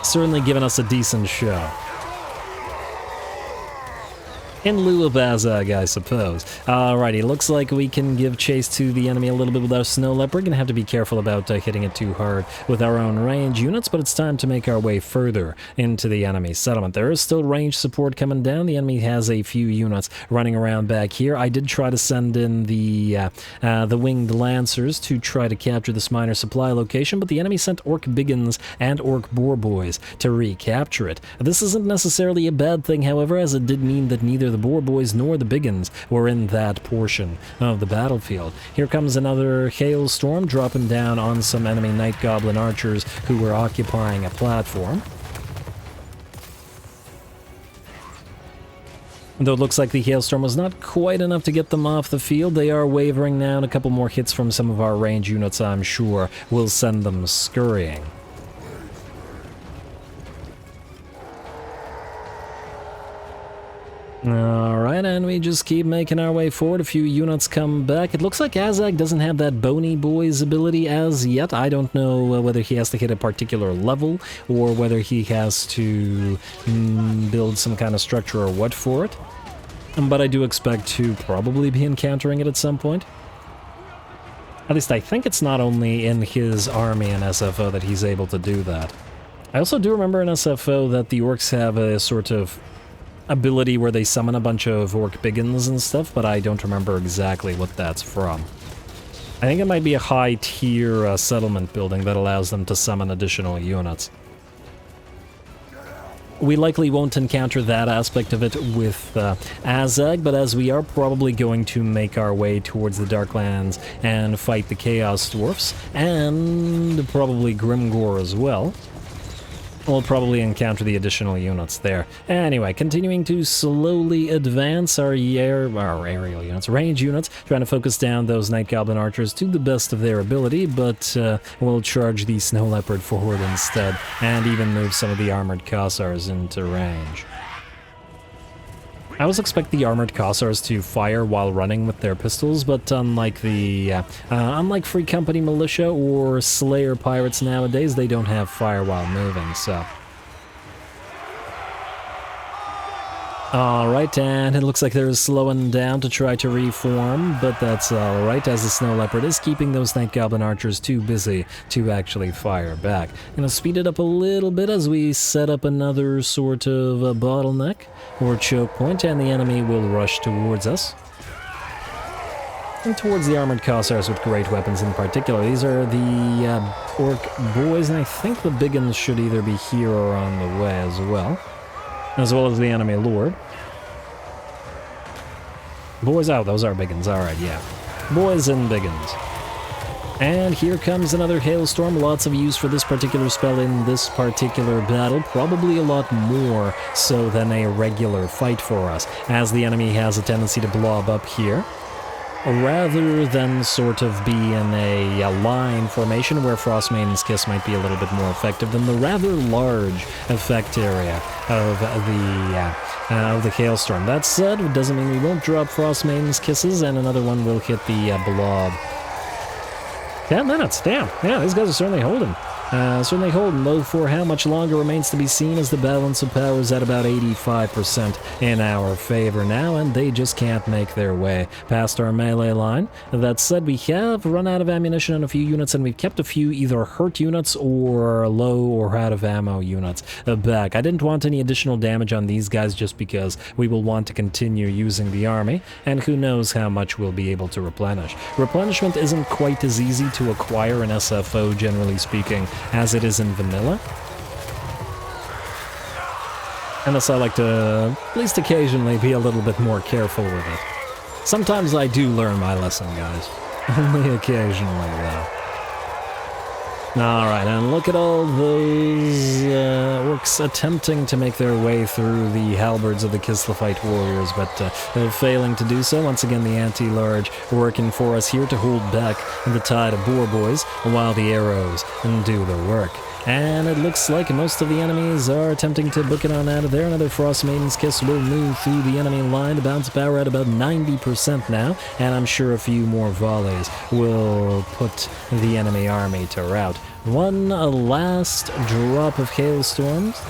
Certainly giving us a decent show. In lieu of Azag, I suppose. Alrighty, looks like we can give chase to the enemy a little bit with our Snow Leopard. Gonna have to be careful about hitting it too hard with our own range units, but it's time to make our way further into the enemy settlement. There is still range support coming down. The enemy has a few units running around back here. I did try to send in the Winged Lancers to try to capture this minor supply location, but the enemy sent Orc Biggins and Orc Boar Boys to recapture it. This isn't necessarily a bad thing, however, as it did mean that neither the Boar Boys nor the Biggins were in that portion of the battlefield. Here comes another Hailstorm dropping down on some enemy Night Goblin archers who were occupying a platform. Though it looks like the Hailstorm was not quite enough to get them off the field, they are wavering now, and a couple more hits from some of our range units, I'm sure, will send them scurrying. Alright, and we just keep making our way forward. A few units come back. It looks like Azag doesn't have that Bony Boys ability as yet. I don't know whether he has to hit a particular level or whether he has to build some kind of structure or what for it. But I do expect to probably be encountering it at some point. At least I think it's not only in his army in SFO that he's able to do that. I also do remember in SFO that the orcs have a sort of ability where they summon a bunch of Orc Biggins and stuff, but I don't remember exactly what that's from. I think it might be a high-tier settlement building that allows them to summon additional units. We likely won't encounter that aspect of it with Azag, but as we are probably going to make our way towards the Darklands and fight the Chaos Dwarfs, and probably Grimgor as well, we'll probably encounter the additional units there. Anyway, continuing to slowly advance our aerial units, range units, trying to focus down those Night Goblin archers to the best of their ability, but we'll charge the Snow Leopard forward instead, and even move some of the armored Cossars into range. I always expect the armored Cossars to fire while running with their pistols, but unlike Free Company Militia or Slayer Pirates nowadays, they don't have fire while moving, so. Alright, and it looks like they're slowing down to try to reform, but that's alright, as the Snow Leopard is keeping those Night Goblin archers too busy to actually fire back. Gonna speed it up a little bit as we set up another sort of a bottleneck or choke point, and the enemy will rush towards us. And towards the armored Cossars with great weapons in particular. These are the Orc Boys, and I think the Biggins should either be here or on the way as well as the enemy Lord. Boys out, those are Biggins, alright, yeah. Boys and Biggins. And here comes another hailstorm. Lots of use for this particular spell in this particular battle. Probably a lot more so than a regular fight for us, as the enemy has a tendency to blob up here, rather than sort of be in a line formation where Frostmaiden's Kiss might be a little bit more effective than the rather large effect area of the hailstorm. That said, it doesn't mean we won't drop Frostmaiden's Kisses, and another one will hit the blob. 10 minutes, damn. Yeah, these guys are certainly holding. Though for how much longer remains to be seen, as the balance of power is at about 85% in our favor now, and they just can't make their way past our melee line. That said, we have run out of ammunition on a few units, and we've kept a few either hurt units or low or out of ammo units back. I didn't want any additional damage on these guys just because we will want to continue using the army, and who knows how much we'll be able to replenish. Replenishment isn't quite as easy to acquire in SFO, generally speaking, as it is in vanilla. And thus I like to, at least occasionally, be a little bit more careful with it. Sometimes I do learn my lesson, guys. Only occasionally, though. Alright, and look at all those orcs attempting to make their way through the halberds of the Kislevite warriors, but failing to do so. Once again, the anti-large working for us here to hold back the tide of boar boys while the arrows do the work. And it looks like most of the enemies are attempting to book it on out of there. Another Frostmaiden's Kiss will move through the enemy line. The bounce power at about 90% now, and I'm sure a few more volleys will put the enemy army to rout. One last drop of hailstorms.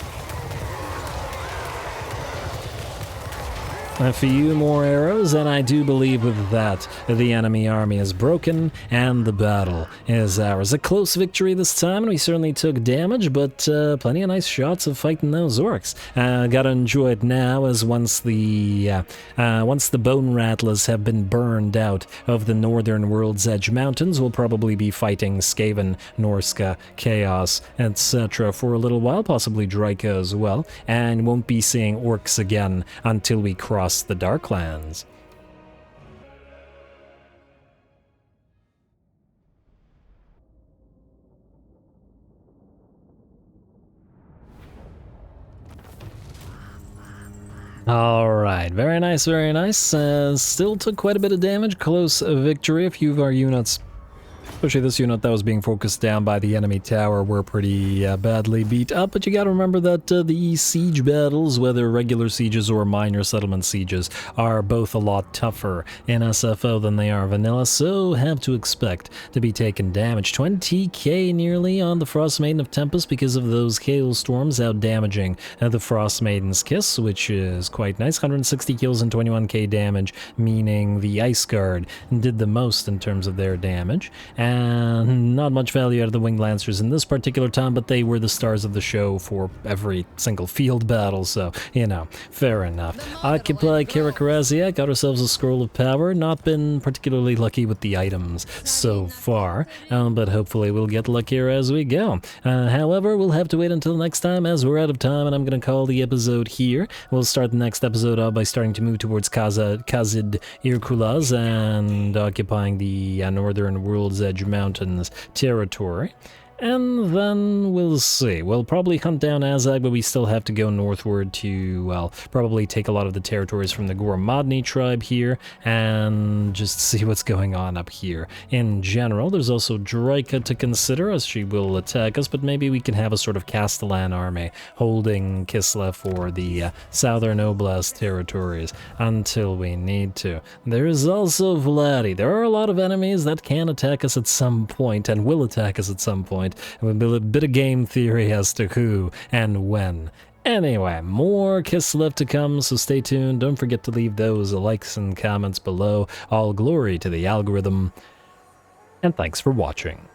A few more arrows, and I do believe with that, the enemy army is broken, and the battle is ours. A close victory this time, and we certainly took damage, but plenty of nice shots of fighting those orcs. Gotta enjoy it now, as once the bone rattlers have been burned out of the northern World's Edge Mountains, we'll probably be fighting Skaven, Norska, Chaos, etc. for a little while, possibly Draika as well, and won't be seeing orcs again until we cross the Darklands. Alright, very nice, very nice. Still took quite a bit of damage, close victory. A few of our units, especially this unit that was being focused down by the enemy tower, were pretty badly beat up, but you gotta remember that the siege battles, whether regular sieges or minor settlement sieges, are both a lot tougher in SFO than they are vanilla, so have to expect to be taking damage. 20k nearly on the Frostmaiden of Tempest because of those hailstorms out damaging the Frostmaiden's Kiss, which is quite nice. 160 kills and 21k damage, meaning the Ice Guard did the most in terms of their damage. And not much value out of the Winged Lancers in this particular time, but they were the stars of the show for every single field battle, so, you know, fair enough. Occupy Karakaraziak, got ourselves a Scroll of Power. Not been particularly lucky with the items so far, but hopefully we'll get luckier as we go. However, we'll have to wait until next time, as we're out of time, and I'm going to call the episode here. We'll start the next episode off by starting to move towards Kazid Irkulaz and occupying the northern World's Edge Mountains territory. And then we'll see. We'll probably hunt down Azag, but we still have to go northward to, well, probably take a lot of the territories from the Goromadni tribe here, and just see what's going on up here. In general, there's also Draika to consider, as she will attack us, but maybe we can have a sort of Castellan army holding Kislev or the southern Oblast territories until we need to. There is also Vladi. There are a lot of enemies that can attack us at some point, and will attack us at some point. With a bit of game theory as to who and when. Anyway, more Kislev to come, so stay tuned. Don't forget to leave those likes and comments below. All glory to the algorithm. And thanks for watching.